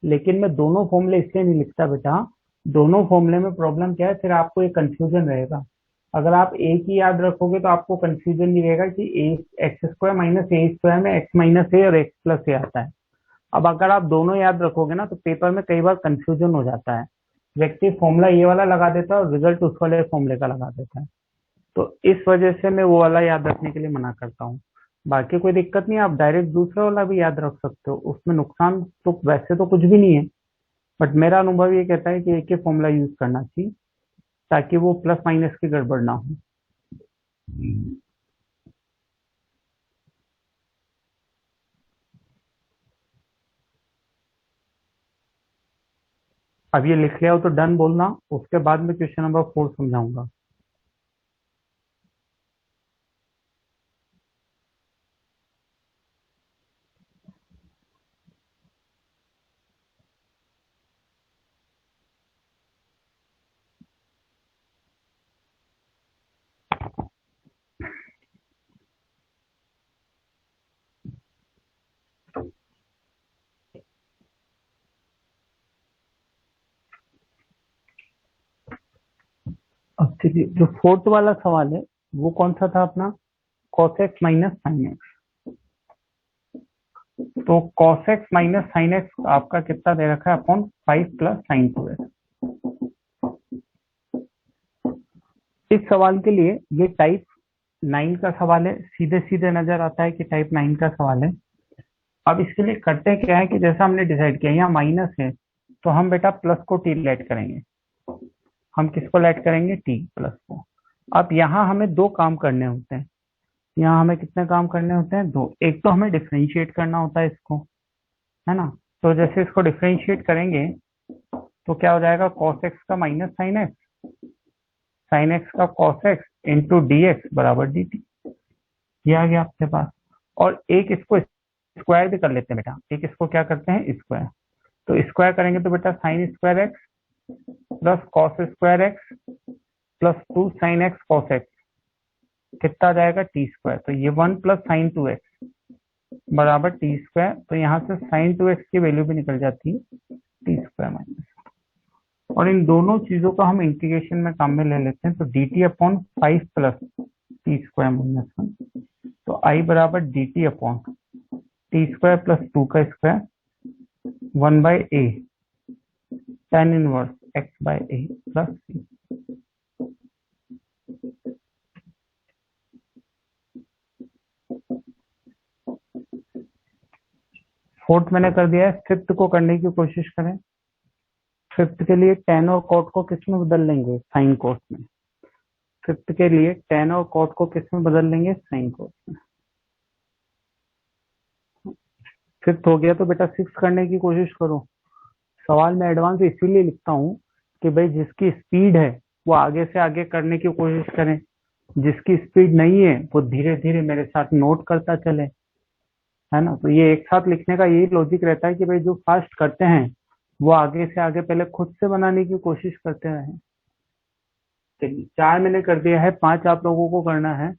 लेकिन मैं दोनों फॉर्मूले इसलिए नहीं लिखता बेटा। दोनों फॉर्मूले में प्रॉब्लम क्या है, फिर आपको एक कंफ्यूजन रहेगा। अगर आप एक ही याद रखोगे तो आपको कंफ्यूजन नहीं रहेगा कि ए x square minus a square में एक्स माइनस ए और एक्स प्लस ए आता है। अब अगर आप दोनों याद रखोगे ना तो पेपर में कई बार कंफ्यूजन हो जाता है। व्यक्ति फॉर्मूला ये वाला लगा देता है और रिजल्ट उस वाले फॉर्मूले का लगा देता है। तो इस वजह से मैं वो वाला याद रखने के लिए मना करता हूँ। बाकी कोई दिक्कत नहीं, आप डायरेक्ट दूसरा वाला भी याद रख सकते हो, उसमें नुकसान तो वैसे तो कुछ भी नहीं है। बट मेरा अनुभव ये कहता है कि एक ही फॉर्मूला यूज करना चाहिए, ताकि वो प्लस माइनस की गड़बड़ ना हो। अब ये लिख लिया हो तो डन बोलना, उसके बाद में क्वेश्चन नंबर 4 समझाऊंगा। अब चलिए, जो फोर्थ वाला सवाल है वो कौन सा था अपना, cos x minus sine x. तो cos x minus sine x आपका कितना दे रखा है, अपॉन 5 प्लस साइन 2x। इस सवाल के लिए ये टाइप 9 का सवाल है, सीधे सीधे नजर आता है कि टाइप 9 का सवाल है। अब इसके लिए करते क्या है कि जैसा हमने डिसाइड किया यहाँ माइनस है, तो हम बेटा प्लस को टी लेट करेंगे। हम किसको लेट करेंगे, टी प्लस को। अब यहाँ हमें दो काम करने होते हैं। यहाँ हमें कितने काम करने होते हैं, दो। एक तो हमें डिफरेंशिएट करना होता है इसको, है ना। तो जैसे इसको डिफरेंशिएट करेंगे तो क्या हो जाएगा, cos x का minus sine x, sine x का cos x into D x बराबर डी टी। ये आ गया आपके पास। और एक इसको स्क्वायर भी कर लेते हैं बेटा, एक इसको क्या करते हैं, स्क्वायर। तो स्क्वायर करेंगे तो बेटा sine square x plus cos square x plus 2 sine x cos x कितना आ जाएगा, टी स्क्वायर। तो ये 1 प्लस साइन 2x बराबर टी स्क्वायर। तो यहाँ से साइन 2x की वैल्यू भी निकल जाती है, टी स्क्वायर माइनस। और इन दोनों चीजों को हम इंटीग्रेशन में काम में ले लेते हैं, तो d t upon 5 plus T square minus 1। तो आई बराबर d t upon t square plus 2 का square 1 by a tan inverse x by a plus c. Fourth मैंने कर दिया है, फिफ्थ को करने की कोशिश करें। फिफ्थ के लिए tan और cot को किस में बदल लेंगे, साइन cos में। फिफ्थ के लिए tan और cot को किस में बदल लेंगे, साइन cos में। फिफ्थ हो गया, तो बेटा सिक्स करने की कोशिश करो। सवाल में एडवांस इसीलिए लिखता हूँ कि भाई जिसकी स्पीड है वो आगे से आगे करने की कोशिश करें, जिसकी स्पीड नहीं है वो धीरे धीरे मेरे साथ नोट करता चले, है ना। तो ये एक साथ लिखने का यही लॉजिक रहता है कि भाई जो फास्ट करते हैं वो आगे से आगे पहले खुद से बनाने की कोशिश करते हैं। चलिए, चार मैंने कर दिया है, पांच आप लोगों को करना है।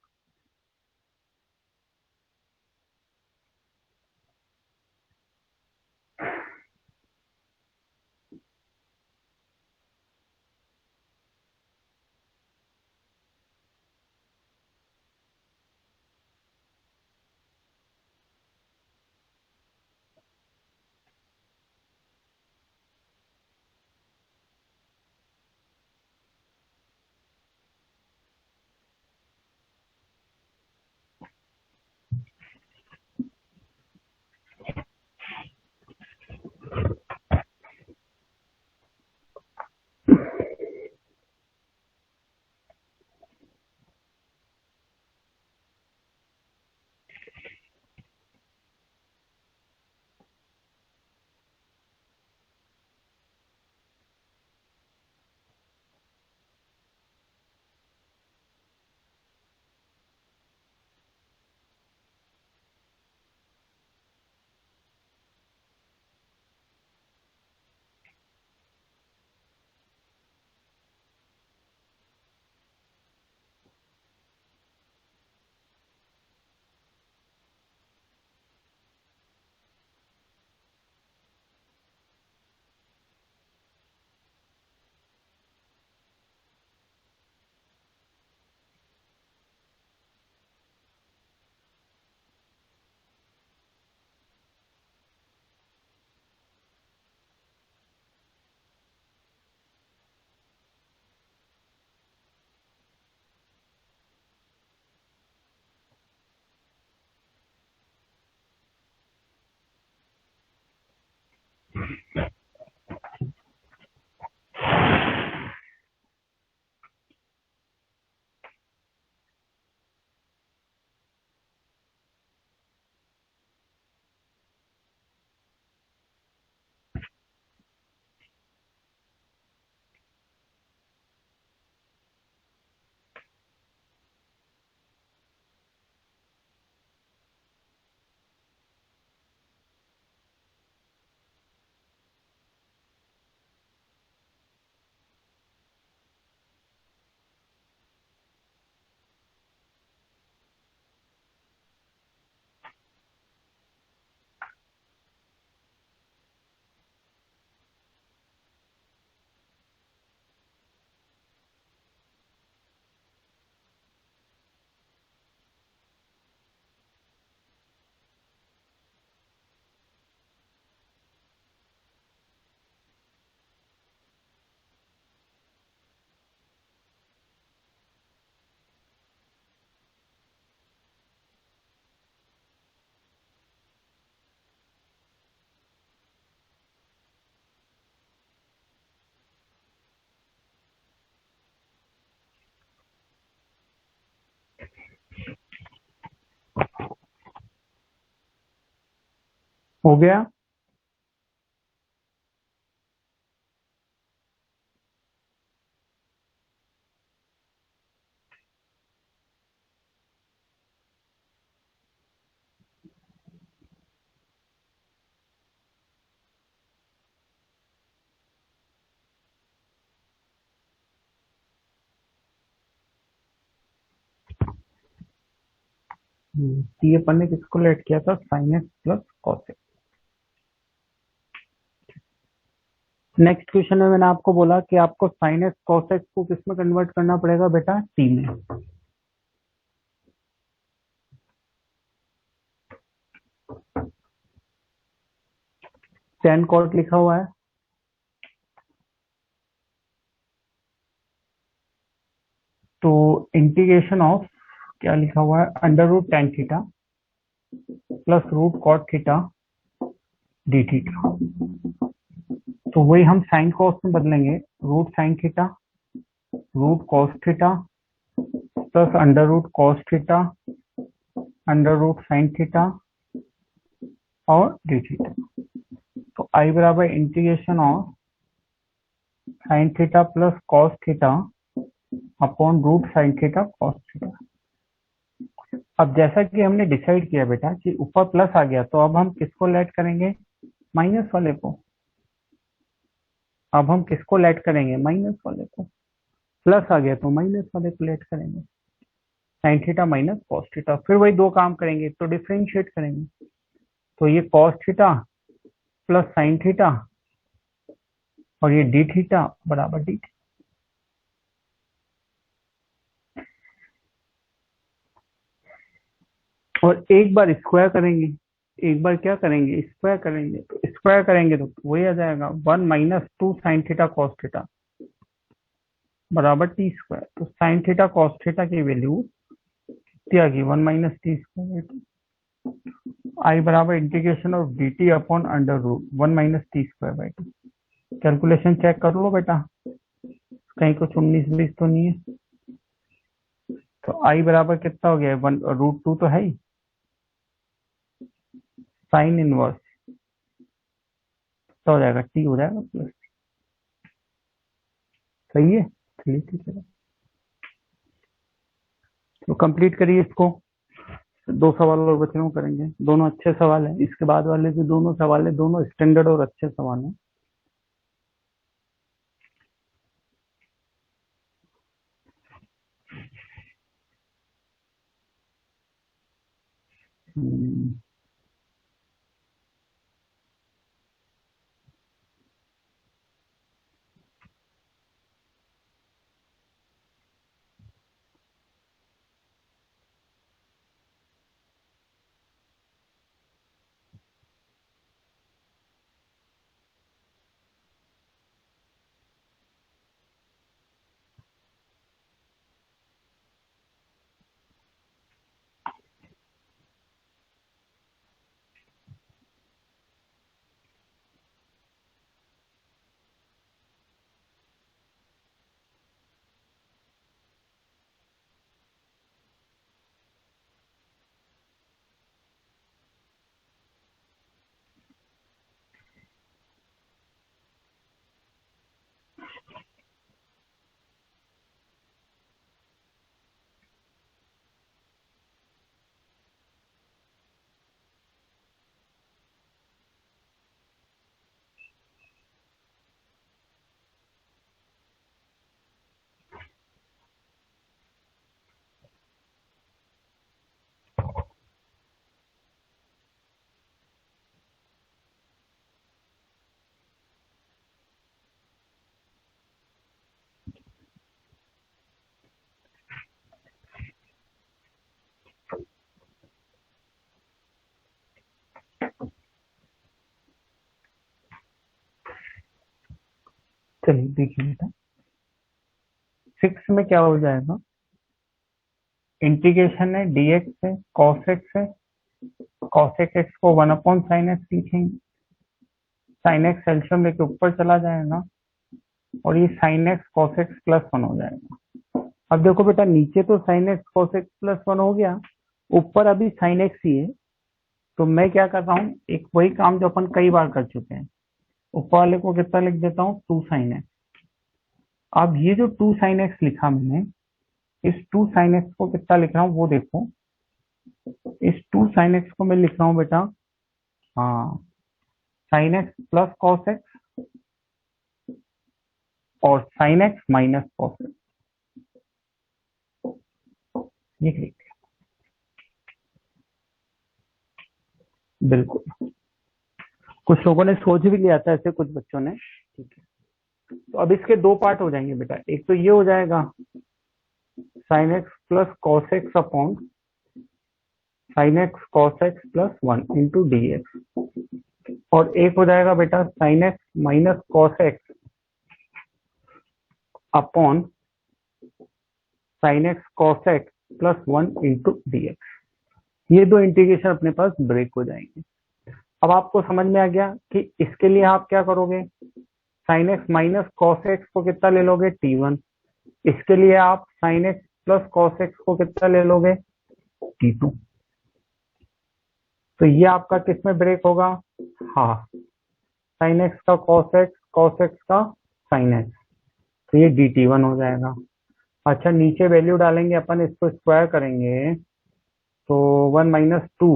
हो गया। टी अपन ने किसको लेट किया था, sine x plus cos x. Next question में मैंने आपको बोला कि आपको साइन एक्स कॉस एक्स को किस में कन्वर्ट करना पड़ेगा बेटा, टी में। टेन कॉट लिखा हुआ है, तो इंटीग्रेशन ऑफ क्या लिखा हुआ है, under root tan theta plus root cot theta d theta. तो वही हम साइन कॉस में बदलेंगे, root sine theta root cos theta plus under root cos theta under root sine theta और डी थीटा। तो आई बराबर integration of sine theta plus cos theta upon root sine theta cos theta. अब जैसा कि हमने decide किया बेटा कि ऊपर प्लस आ गया, तो अब हम किसको लेट करेंगे, माइनस वाले को। अब हम किसको लेट करेंगे, माइनस वाले को। प्लस आ गया तो माइनस वाले को लेट करेंगे, sine theta minus cos theta. फिर वही दो काम करेंगे, तो डिफरेंशिएट करेंगे। तो ये cos theta plus sign theta और ये डी थीटा बराबर डी थीटा। और एक बार स्क्वायर करेंगे, एक बार क्या करेंगे, स्क्वायर करेंगे। तो स्क्वायर करेंगे तो वही आ जाएगा, 1 - 2 साइन थीटा कॉस थीटा बराबर टी स्क्वायर। तो साइन थीटा कॉस थीटा की वैल्यू क्या आ गई, 1 - t²। आई बराबर integration of d t upon under root 1 - t²/2। Calculation check कर लो बेटा, कहीं कुछ 19-20 तो नहीं है। तो आई बराबर कितना हो गया, 1√2 तो है ही, साइन इनवर्स तो हो जाएगा, टी हो जाएगा प्लस। सही है, चलिए ठीक है। तो कंप्लीट करिए इसको, दो सवाल और बचे हुए करेंगे। दोनों अच्छे सवाल हैं, इसके बाद वाले जो दोनों सवाल है दोनों स्टैंडर्ड और अच्छे सवाल हैं। हम्म, चलिए देखिए बेटा, 6 में क्या हो जाएगा, इंटीग्रेशन है dx से cos x है, cos x को 1/sin x लिखेंगे, sin x एल्शियम लेके ऊपर चला जाएगा और ये sin x cos x plus 1 हो जाएगा। अब देखो बेटा, नीचे तो sin x cos x plus 1 हो गया, ऊपर अभी sin x ही है। तो मैं क्या कर रहा हूँ, एक वही काम जो अपन कई बार कर चुके हैं, ऊपर वाले को कितना लिख देता हूँ, 2 sin x। अब ये जो 2 sin x लिखा मैंने, इस 2 sin x को कितना लिख रहा हूँ वो देखो। इस 2 sin x को मैं लिख रहा हूँ बेटा, हाँ, sin x plus cos x और sin x minus cos x, ये लिख दिया। बिल्कुल, कुछ लोगों ने सोच भी लिया था ऐसे, कुछ बच्चों ने। ठीक है, तो अब इसके दो पार्ट हो जाएंगे बेटा, एक तो ये हो जाएगा sin x plus cos x upon sin x cos x plus 1 into D x, और एक हो जाएगा बेटा sin x minus cos x upon sin x cos x plus 1 into D x. ये दो इंटीग्रेशन अपने पास ब्रेक हो जाएंगे। अब आपको समझ में आ गया कि इसके लिए आप क्या करोगे, sin x minus cos x को कितना ले लोगे, t1। इसके लिए आप sin x plus cos x को कितना ले लोगे, t2। तो ये आपका किस में ब्रेक होगा, हाफ, sin x का cos x का sin x, तो ये dt1 हो जाएगा। अच्छा, नीचे वैल्यू डालेंगे अपन, इसको स्क्वायर करेंगे तो 1 माइनस 2,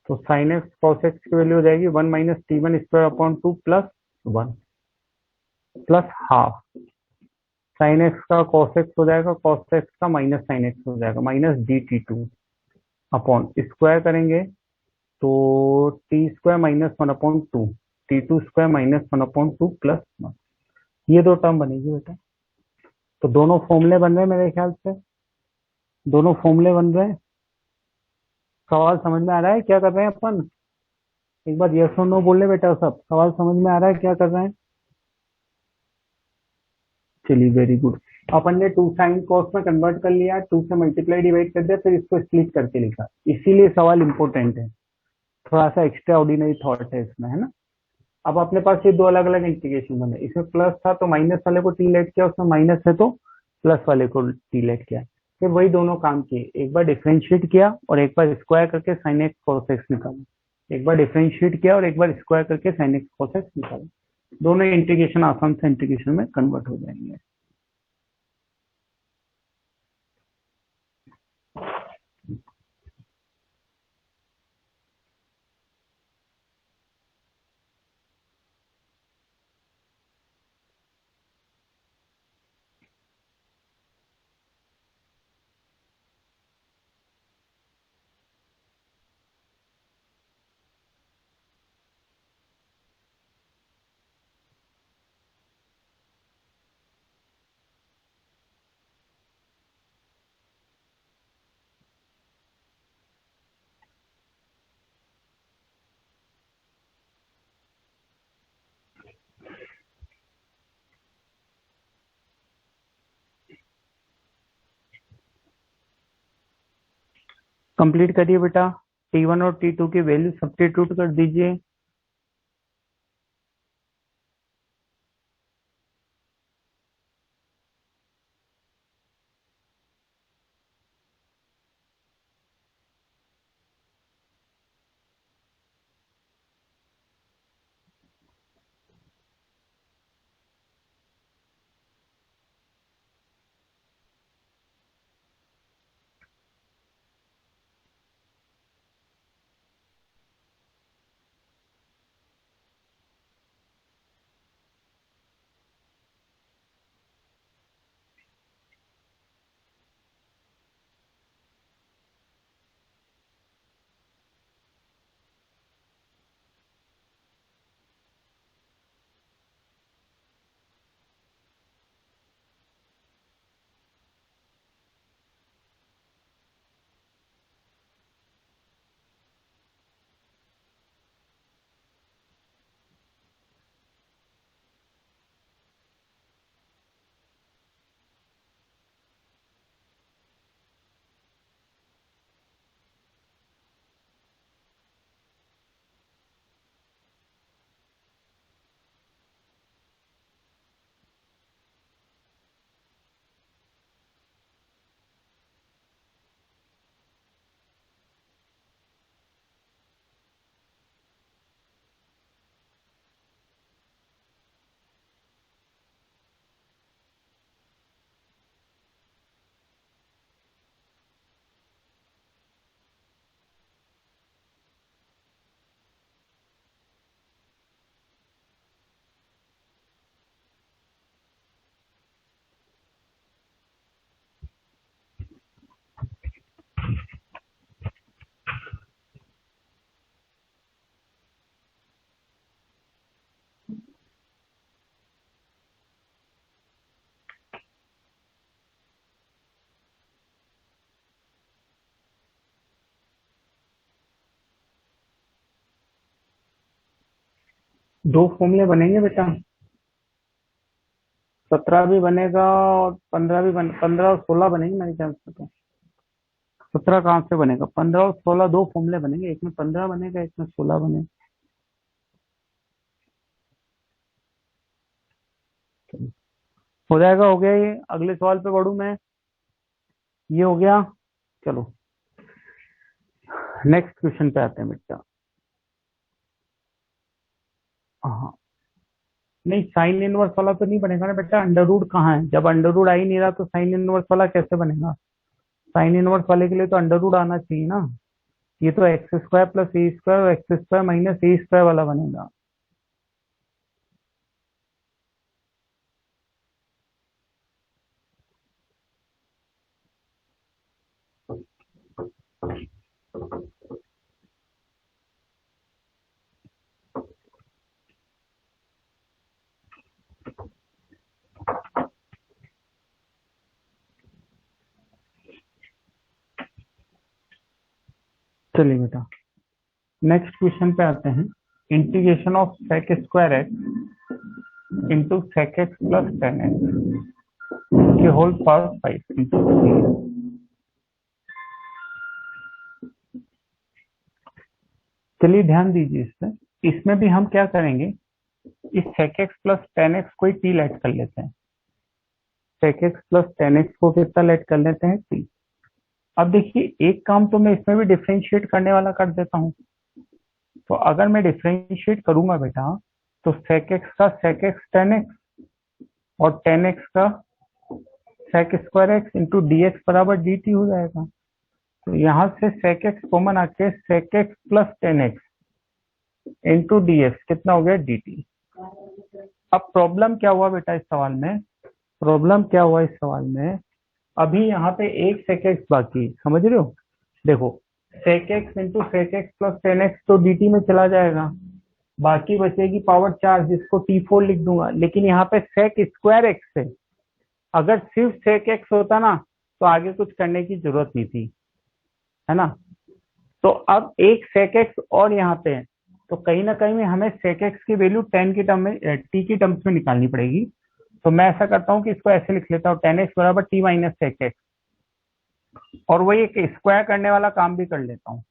तो sin x cos x की वैल्यू हो जाएगी 1 minus t1 square upon 2 plus 1 plus half, sin x का cos x हो जाएगा, cos x का माइनस sin x हो जाएगा, माइनस dt2 अपॉन स्क्वायर करेंगे तो T square minus 1/2, t2 square minus 1/2 plus 1, ये दो टर्म बनेगी बेटा। तो दोनों फॉर्मूले बन रहे हैं मेरे ख्याल से, दोनों फॉर्मूले बन रहे हैं। सवाल समझ में आ रहा है क्या कर रहे हैं अपन, एक बार यस और नो बोल ले बेटा, सब सवाल समझ में आ रहा है क्या कर रहे हैं। चलिए वेरी गुड। अपन ने 2 साइन कॉस में कन्वर्ट कर लिया, 2 से मल्टीप्लाई डिवाइड कर दिया, फिर इसको स्प्लिट करके लिखा, इसीलिए सवाल इंपॉर्टेंट है, थोड़ा सा एक्स्ट्रा ऑर्डिनरी थॉट है इसमें, है ना। अब अपने पास ये दो अलग अलग इंटीग्रेशन बने, इसमें प्लस था तो माइनस वाले को टी लेट किया, उसमें माइनस है तो प्लस वाले को टी लेट किया, फिर वही दोनों काम किए, एक बार डिफरेंशिएट किया और एक बार स्क्वायर करके साइन एक्स कॉस एक्स निकाला, एक बार डिफरेंशिएट किया और एक बार स्क्वायर करके साइन एक्स कॉस एक्स निकाला। दोनों इंटीग्रेशन आसान से इंटीग्रेशन में कन्वर्ट हो जाएंगे। कंप्लीट करिए बेटा, T1 और T2 की वैल्यू सब्स्टिट्यूट कर दीजिए। दो फॉर्मूले बनेंगे बेटा, 17 भी बनेगा और 15 भी 15 और 16 बनेंगे मेरे ख्याल से। तो 17 कहाँ से बनेगा, 15 और 16 दो फॉर्मूले बनेंगे, एक में 15 बनेगा एक में 16 बनेगा। हो जाएगा, हो गया ये। अगले सवाल पे बढ़ू मैं, ये हो गया। चलो नेक्स्ट क्वेश्चन पे आते हैं बेटा। हाँ, नहीं साइन इनवर्स वाला तो नहीं बनेगा ना बेटा, अंडर रूट कहाँ है, जब अंडर रूट आ ही नहीं रहा तो साइन इनवर्स वाला कैसे बनेगा। साइन इनवर्स वाले के लिए तो अंडर रूट आना चाहिए ना। ये तो x square plus a square और x square minus a square वाला बनेगा। चलिए बेटा नेक्स्ट क्वेश्चन पे आते हैं। Integration of sec square x into sec x plus ten x के होल पावर 5 इंटू। चलिए ध्यान दीजिए इस पे, इसमें भी हम क्या करेंगे, इस sec x plus ten x को टी लेट कर लेते हैं। sec x plus ten x को कितना लेट कर लेते हैं, टी। अब देखिए एक काम तो मैं इसमें भी डिफ्रेंशिएट करने वाला कर देता हूँ। तो अगर मैं डिफ्रेंशिएट करूंगा बेटा, तो sec x का sec x टेन एक्स और टेन एक्स का sec square x into D x बराबर डी टी हो जाएगा। तो यहाँ से sec x कॉमन आके sec x plus ten x into D x कितना हो गया, डी टी। अब प्रॉब्लम क्या हुआ बेटा इस सवाल में, प्रॉब्लम क्या हुआ इस सवाल में, अभी यहाँ पे एक sec x बाकी, समझ रहे हो। देखो sec x into sec x plus ten x तो dt में चला जाएगा, बाकी बचेगी पावर 4 जिसको t4 लिख दूंगा। लेकिन यहाँ पे sec स्क्वायर एक्स है, अगर सिर्फ sec x होता ना तो आगे कुछ करने की जरूरत नहीं थी, है ना। तो अब एक sec x और यहाँ पे है, तो कहीं ना कहीं में हमें sec x की वैल्यू टेन की टर्म में t की टर्म्स में निकालनी पड़ेगी। तो मैं ऐसा करता हूँ कि इसको ऐसे लिख लेता हूँ, टेन एक्स बराबर टी माइनस सेक एक्स, और वही एक स्क्वायर करने वाला काम भी कर लेता हूँ,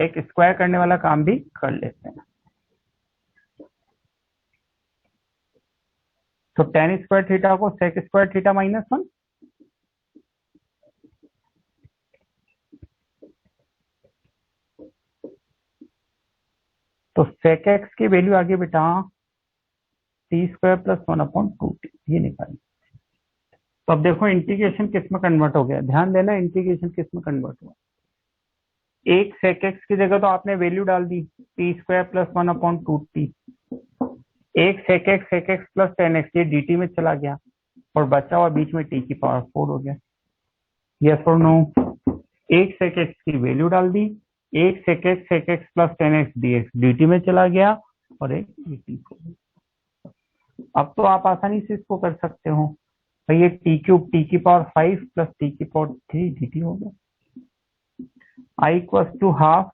एक स्क्वायर करने वाला काम भी कर लेते हैं। तो टेन स्क्वायर थीटा को sec square theta minus one, तो सेक एक्स की वैल्यू आगे बेटा t square plus one upon two t, ये निकाली। तो अब देखो इंटीग्रेशन किस में कन्वर्ट हो गया, ध्यान देना इंटीग्रेशन किस में कन्वर्ट हुआ। एक सेक एक्स की जगह तो आपने वैल्यू डाल दी T square plus one upon two T, एक sec x plus ten X ये dt में चला गया, और बचा हुआ बीच में टी की पावर 4 हो गया। यस और नो, एक सेक एक्स की वैल्यू डाल दी, एक sec x plus ten x d x d t में चला गया, और एक dt को। अब तो आप आसानी से इसको कर सकते हो भाई, ये टी क्यूब टी की पावर 5 प्लस टी की पावर 3 डी टी हो गया। आई इक्वल टू हाफ,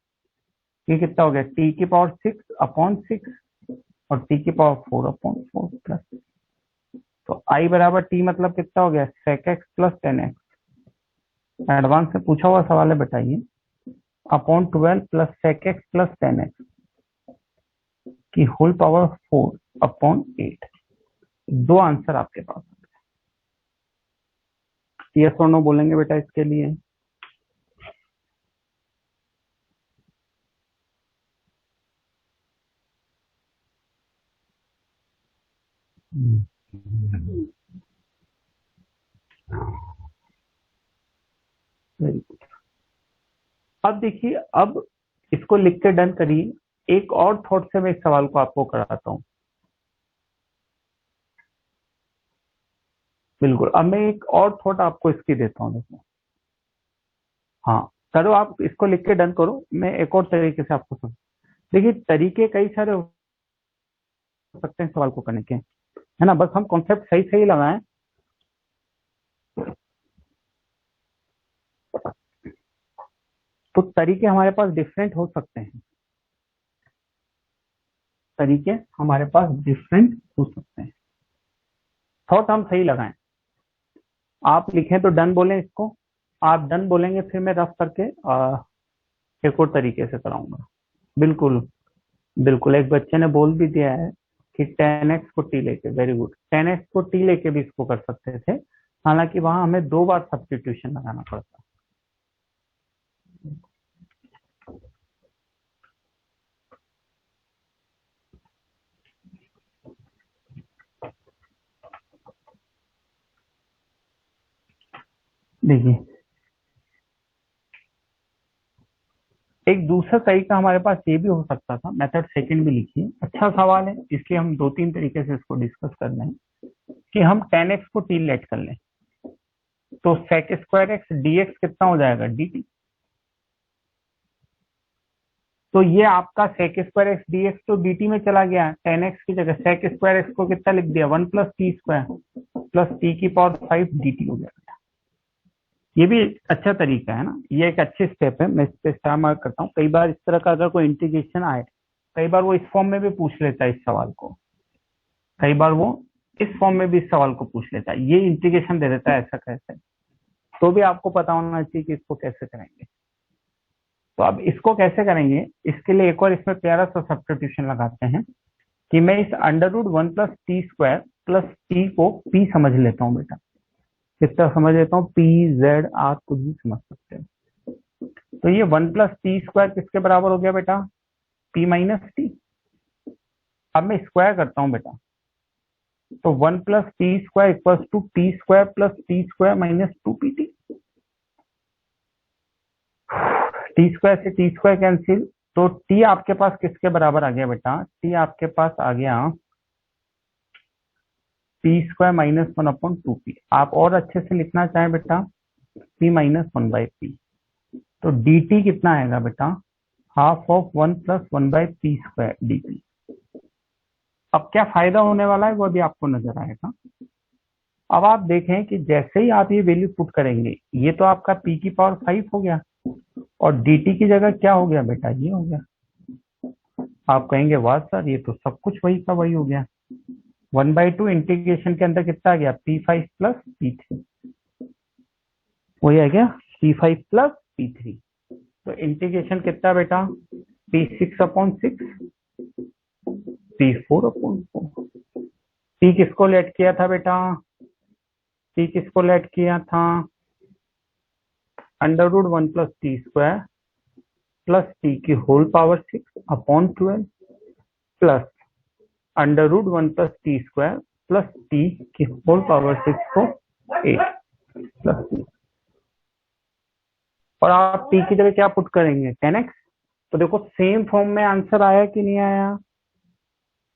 ये कितना हो गया, टी की पावर 6 अपॉन 6 और टी की पावर 4 अपॉन 4 प्लस। तो आई बराबर टी मतलब कितना हो गया, sec x plus ten x. Advance से पूछा हुआ सवाल है, बताइए। Upon 12 plus sec x plus ten x की होल पावर 4 अपॉन 8। दो आंसर आपके पास। यस और नो बोलेंगे बेटा इसके लिए। Very good. अब देखिए, अब इसको लिख के डन करिए। एक और थॉट से मैं इस सवाल को आपको कराता हूँ। बिल्कुल, अब मैं एक और थॉट आपको इसकी देता हूँ, देखो। हाँ करो, आप इसको लिख के डन करो, मैं एक और तरीके से आपको समझ। देखिए तरीके कई सारे हो सकते हैं सवाल को करने के, है ना, बस हम कॉन्सेप्ट सही सही लगाएं। तो तरीके हमारे पास डिफरेंट हो सकते हैं। तरीके हमारे पास डिफरेंट हो सकते हैं। थॉट हम सही लगाएं। आप लिखें तो डन बोलें इसको, आप डन बोलेंगे फिर मैं रफ करके एक और तरीके से कराऊंगा। बिल्कुल बिल्कुल, एक बच्चे ने बोल भी दिया है कि 10x को t लेके, वेरी गुड, 10x को t लेके भी इसको कर सकते थे, हालांकि वहां हमें 2 बार सब्स्टिट्यूशन लगाना पड़ता। देखिए, एक दूसरा तरीका हमारे पास ये भी हो सकता था, मेथड सेकंड भी लिखिए, अच्छा सवाल है इसलिए हम 2-3 तरीके से इसको डिस्कस कर रहे हैं कि हम 10x को t लेट कर लें तो sec स्क्वायर एक्स dx कितना हो जाएगा, dt। तो ये आपका sec स्क्वायर एक्स dx तो dt में चला गया, 10x की जगह sec स्क्वायर एक्स को कितना लिख दिया, 1 plus T square plus T की पावर 5 dt हो गया। ये भी एक अच्छा तरीका है ना, ये एक अच्छी स्टेप है, मैं इस पे स्टार मार्क करता हूँ। कई बार इस तरह का अगर कोई इंटीग्रेशन आए, कई बार वो इस फॉर्म में भी पूछ लेता है इस सवाल को, कई बार वो इस फॉर्म में भी इस सवाल को पूछ लेता है, ये इंटीग्रेशन दे देता है ऐसा कैसे, तो भी आपको पता होना चाहिए कि इसको कैसे करेंगे। तो अब इसको कैसे करेंगे, इसके लिए एक और इसमें प्यारा सा सब्स्टिट्यूशन लगाते हैं कि मैं इस under root 1 plus T square plus t को पी समझ लेता हूँ बेटा, कितना समझ लेता हूँ, पी जेड आप कुछ भी समझ सकते हैं। तो ये 1 प्लस टी स्क्वायर किसके बराबर हो गया बेटा, पी माइनस टी। अब मैं स्क्वायर करता हूँ बेटा, तो 1 plus T square equals to t square plus T square minus 2pt। T square से टी स्क्वायर कैंसिल, तो टी आपके पास किसके बराबर आ गया बेटा, टी आपके पास आ गया पी स्क्वायर माइनस 1/2p। आप और अच्छे से लिखना चाहें बेटा, p माइनस 1/p। तो dt कितना आएगा बेटा, half of 1 plus 1/p square dt। अब क्या फायदा होने वाला है वो अभी आपको नजर आएगा। अब आप देखें कि जैसे ही आप ये वैल्यू पुट करेंगे, ये तो आपका p की पावर 5 हो गया और dt की जगह क्या हो गया बेटा, ये हो गया। आप कहेंगे वाह सर, ये तो सब कुछ वही का वही हो गया। 1/2 इंटीग्रेशन के अंदर कितना आ गया, p5 प्लस p3, वही आ गया p5 प्लस p3। तो इंटीग्रेशन कितना बेटा, p6/6 p4/4। p किसको लेट किया था बेटा, p किसको लेट किया था, under root 1 plus T square plus T की whole power 6/12 plus under root 1 plus T square plus T की होल पावर 6 को 8 प्लस टी। और आप टी की जगह क्या पुट करेंगे, 10x। तो देखो सेम फॉर्म में आंसर आया कि नहीं आया,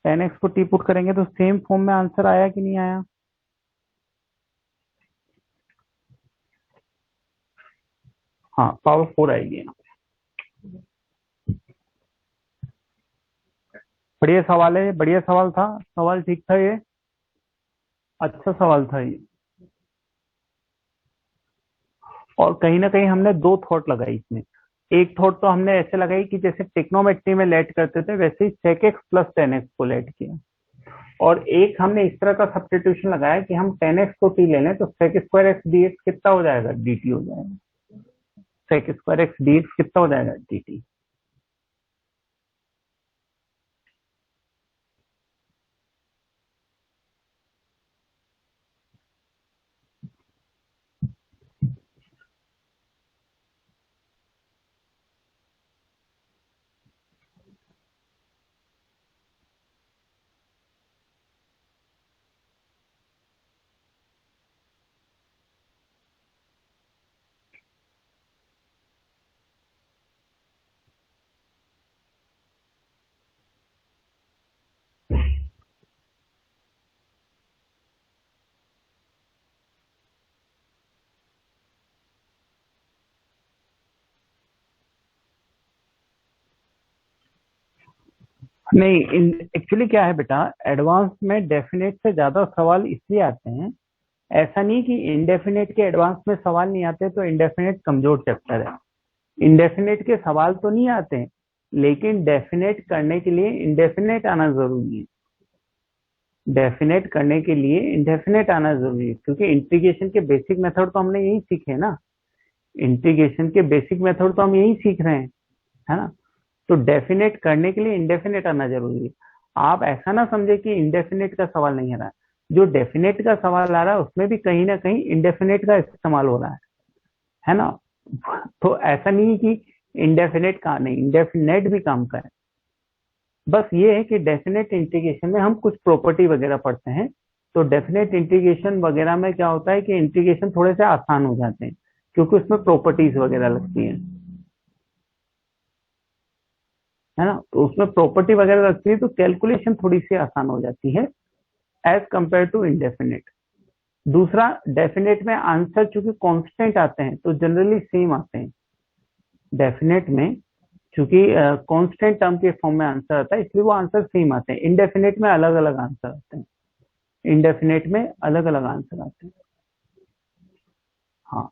10x को टी पुट करेंगे तो सेम फॉर्म में आंसर आया कि नहीं आया। हाँ, पावर 4 आएगी यहाँ। बढ़िया सवाल है, बढ़िया सवाल था, सवाल ठीक था, ये अच्छा सवाल था ये। और कहीं ना कहीं हमने 2 थॉट लगाई इसमें। एक थॉट तो हमने ऐसे लगाई कि जैसे टेक्नोमेट्री में लेट करते थे वैसे ही sec x प्लस 10x को लेट किया, और एक हमने इस तरह का सब्स्टिट्यूशन लगाया कि हम 10x को t ले लें तो sec स्क्वायर एक्स dx कितना हो जाएगा, dt हो जाएगा। sec स्क्वायर एक्स dx कितना हो जाएगा, dt। नहीं, एक्चुअली क्या है बेटा, एडवांस में डेफिनेट से ज्यादा सवाल इसलिए आते हैं, ऐसा नहीं कि इंडेफिनेट के एडवांस में सवाल नहीं आते तो इंडेफिनेट कमजोर चैप्टर है। इंडेफिनेट के सवाल तो नहीं आते, लेकिन डेफिनेट करने के लिए इंडेफिनेट आना जरूरी है। डेफिनेट करने के लिए इंडेफिनेट आना जरूरी है, क्योंकि इंटीग्रेशन के बेसिक मेथड तो हमने यही सीखे ना। इंटीग्रेशन के बेसिक मेथड तो हम यही सीख रहे हैं, है ना। तो डेफिनेट करने के लिए इंडेफिनेट आना जरूरी है। आप ऐसा ना समझे कि इंडेफिनेट का सवाल नहीं आ रहा है। जो डेफिनेट का सवाल आ रहा है उसमें भी कहीं ना कहीं इंडेफिनेट का इस्तेमाल हो रहा है ना। तो ऐसा नहीं है कि इंडेफिनेट का नहीं, इंडेफिनेट भी काम का है। बस ये है कि डेफिनेट इंटीग्रेशन में हम कुछ प्रॉपर्टी वगैरह पढ़ते हैं। तो डेफिनेट इंटीग्रेशन वगैरह में क्या होता है कि इंटीग्रेशन थोड़े से आसान हो जाते हैं, क्योंकि उसमें प्रॉपर्टीज वगैरह लगती हैं, है ना। तो उसमें प्रॉपर्टी वगैरह लगती है तो कैलकुलेशन थोड़ी सी आसान हो जाती है एज कंपेयर टू इंडेफिनेट। दूसरा, डेफिनेट में आंसर चूंकि कांस्टेंट आते हैं तो जनरली सेम आते हैं। डेफिनेट में चूंकि कांस्टेंट टर्म के फॉर्म में आंसर आता है, इसलिए वो आंसर सेम आते हैं। इंडेफिनेट में अलग अलग आंसर आते हैं। इंडेफिनेट में अलग अलग आंसर आते हैं। हाँ,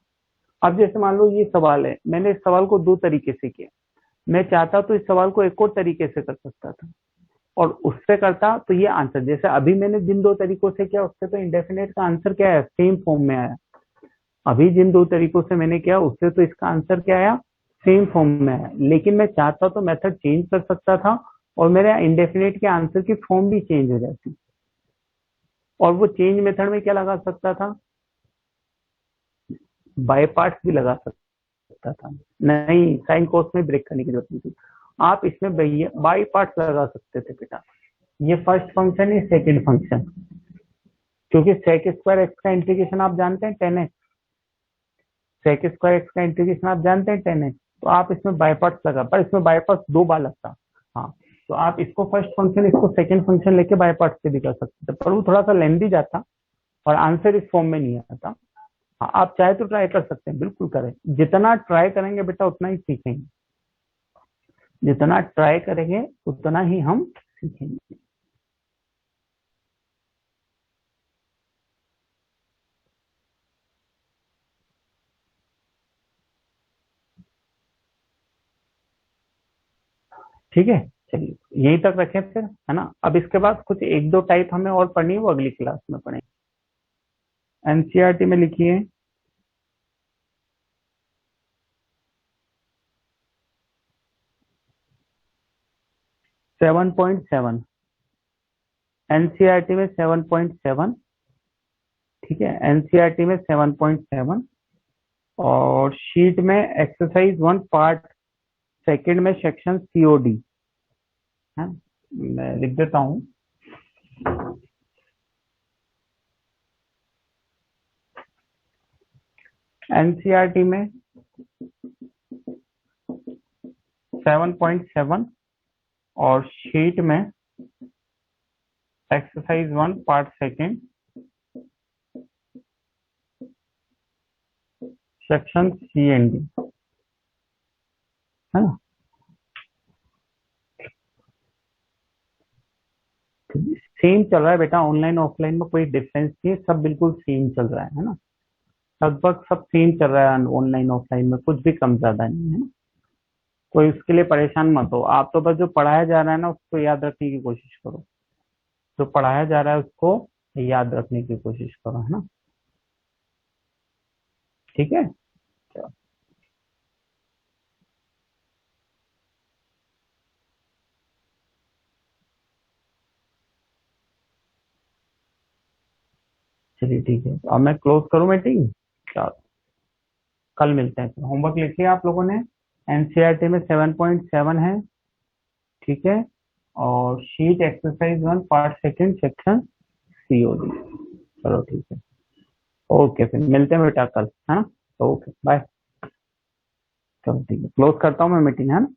अब जैसे मान लो ये सवाल है, मैंने इस सवाल को दो तरीके से किया। मैं चाहता तो इस सवाल को एक और तरीके से कर सकता था, और उससे करता तो ये आंसर, जैसे अभी मैंने जिन दो तरीकों से किया उससे तो इंडेफिनेट का आंसर क्या है, सेम फॉर्म में आया। अभी जिन दो तरीकों से मैंने किया उससे तो इसका आंसर क्या आया, सेम फॉर्म में आया। लेकिन मैं चाहता तो मेथड चेंज कर सकता था और मेरे इंडेफिनेट के आंसर की फॉर्म भी चेंज हो जाती। और वो चेंज मेथड में क्या लगा सकता था, बाय पार्ट्स भी लगा सकता था। नहीं, साइन कोस में ब्रेक करने की जरूरत नहीं थी। आप इसमें बाई पार्ट्स लगा सकते थे बेटा। ये फर्स्ट फंक्शन है, सेकंड फंक्शन, क्योंकि सेक स्क्वायर एक्स का इंटीग्रेशन आप जानते हैं 10x। सेक स्क्वायर एक्स का इंटीग्रेशन आप जानते हैं 10x। तो आप इसमें बाई पार्ट्स लगा, पर इसमें बाई पार्ट्स दो बार लगता। हाँ, तो आप इसको फर्स्ट फंक्शन, इसको सेकंड फंक्शन लेके बाई पार्ट्स से भी कर सकते थे, पर वो थोड़ा सा लेंदी जाता और आंसर इस फॉर्म में नहीं आता। हाँ, आप चाहे तो ट्राई कर सकते हैं, बिल्कुल करें। जितना ट्राई करेंगे बेटा उतना ही सीखेंगे। जितना ट्राई करेंगे उतना ही हम सीखेंगे। ठीक है, चलिए यहीं तक रखें फिर, है ना। अब इसके बाद कुछ एक दो टाइप हमें और पढ़नी है, वो अगली क्लास में पढ़ेंगे। एनसीईआरटी में लिखिए 7.7। एनसीईआरटी में 7.7। ठीक है, एनसीईआरटी में 7.7। और शीट में एक्सरसाइज 1 पार्ट सेकंड में सेक्शन सीओडी है। मैं लिख देता हूँ। एनसीईआरटी में 7.7 और शीट में exercise 1 part second section c and d, है ना। सेम चल रहा है बेटा, ऑनलाइन ऑफलाइन में कोई डिफरेंस नहीं है, सब बिल्कुल सेम चल रहा है ना। लगभग सब सेम चल रहा है, ऑनलाइन ऑफलाइन में कुछ भी कम ज्यादा नहीं है ना। कोई उसके लिए परेशान मत हो, आप तो बस जो पढ़ाया जा रहा है ना उसको याद रखने की कोशिश करो। जो पढ़ाया जा रहा है उसको याद रखने की कोशिश करो, है ना। ठीक है, चलिए ठीक है। अब मैं क्लोज करूँ मीटिंग, चलो कल मिलते हैं। फिर होमवर्क लिखिए आप लोगों ने। एनसीईआरटी में 7.7 है, ठीक है। और sheet exercise 1 part second section COD. चलो ठीक है, ओके, फिर मिलते हैं बेटा कल, है ना। Okay bye. चलो ठीक है, क्लोज करता हूँ मैं मीटिंग, है ना।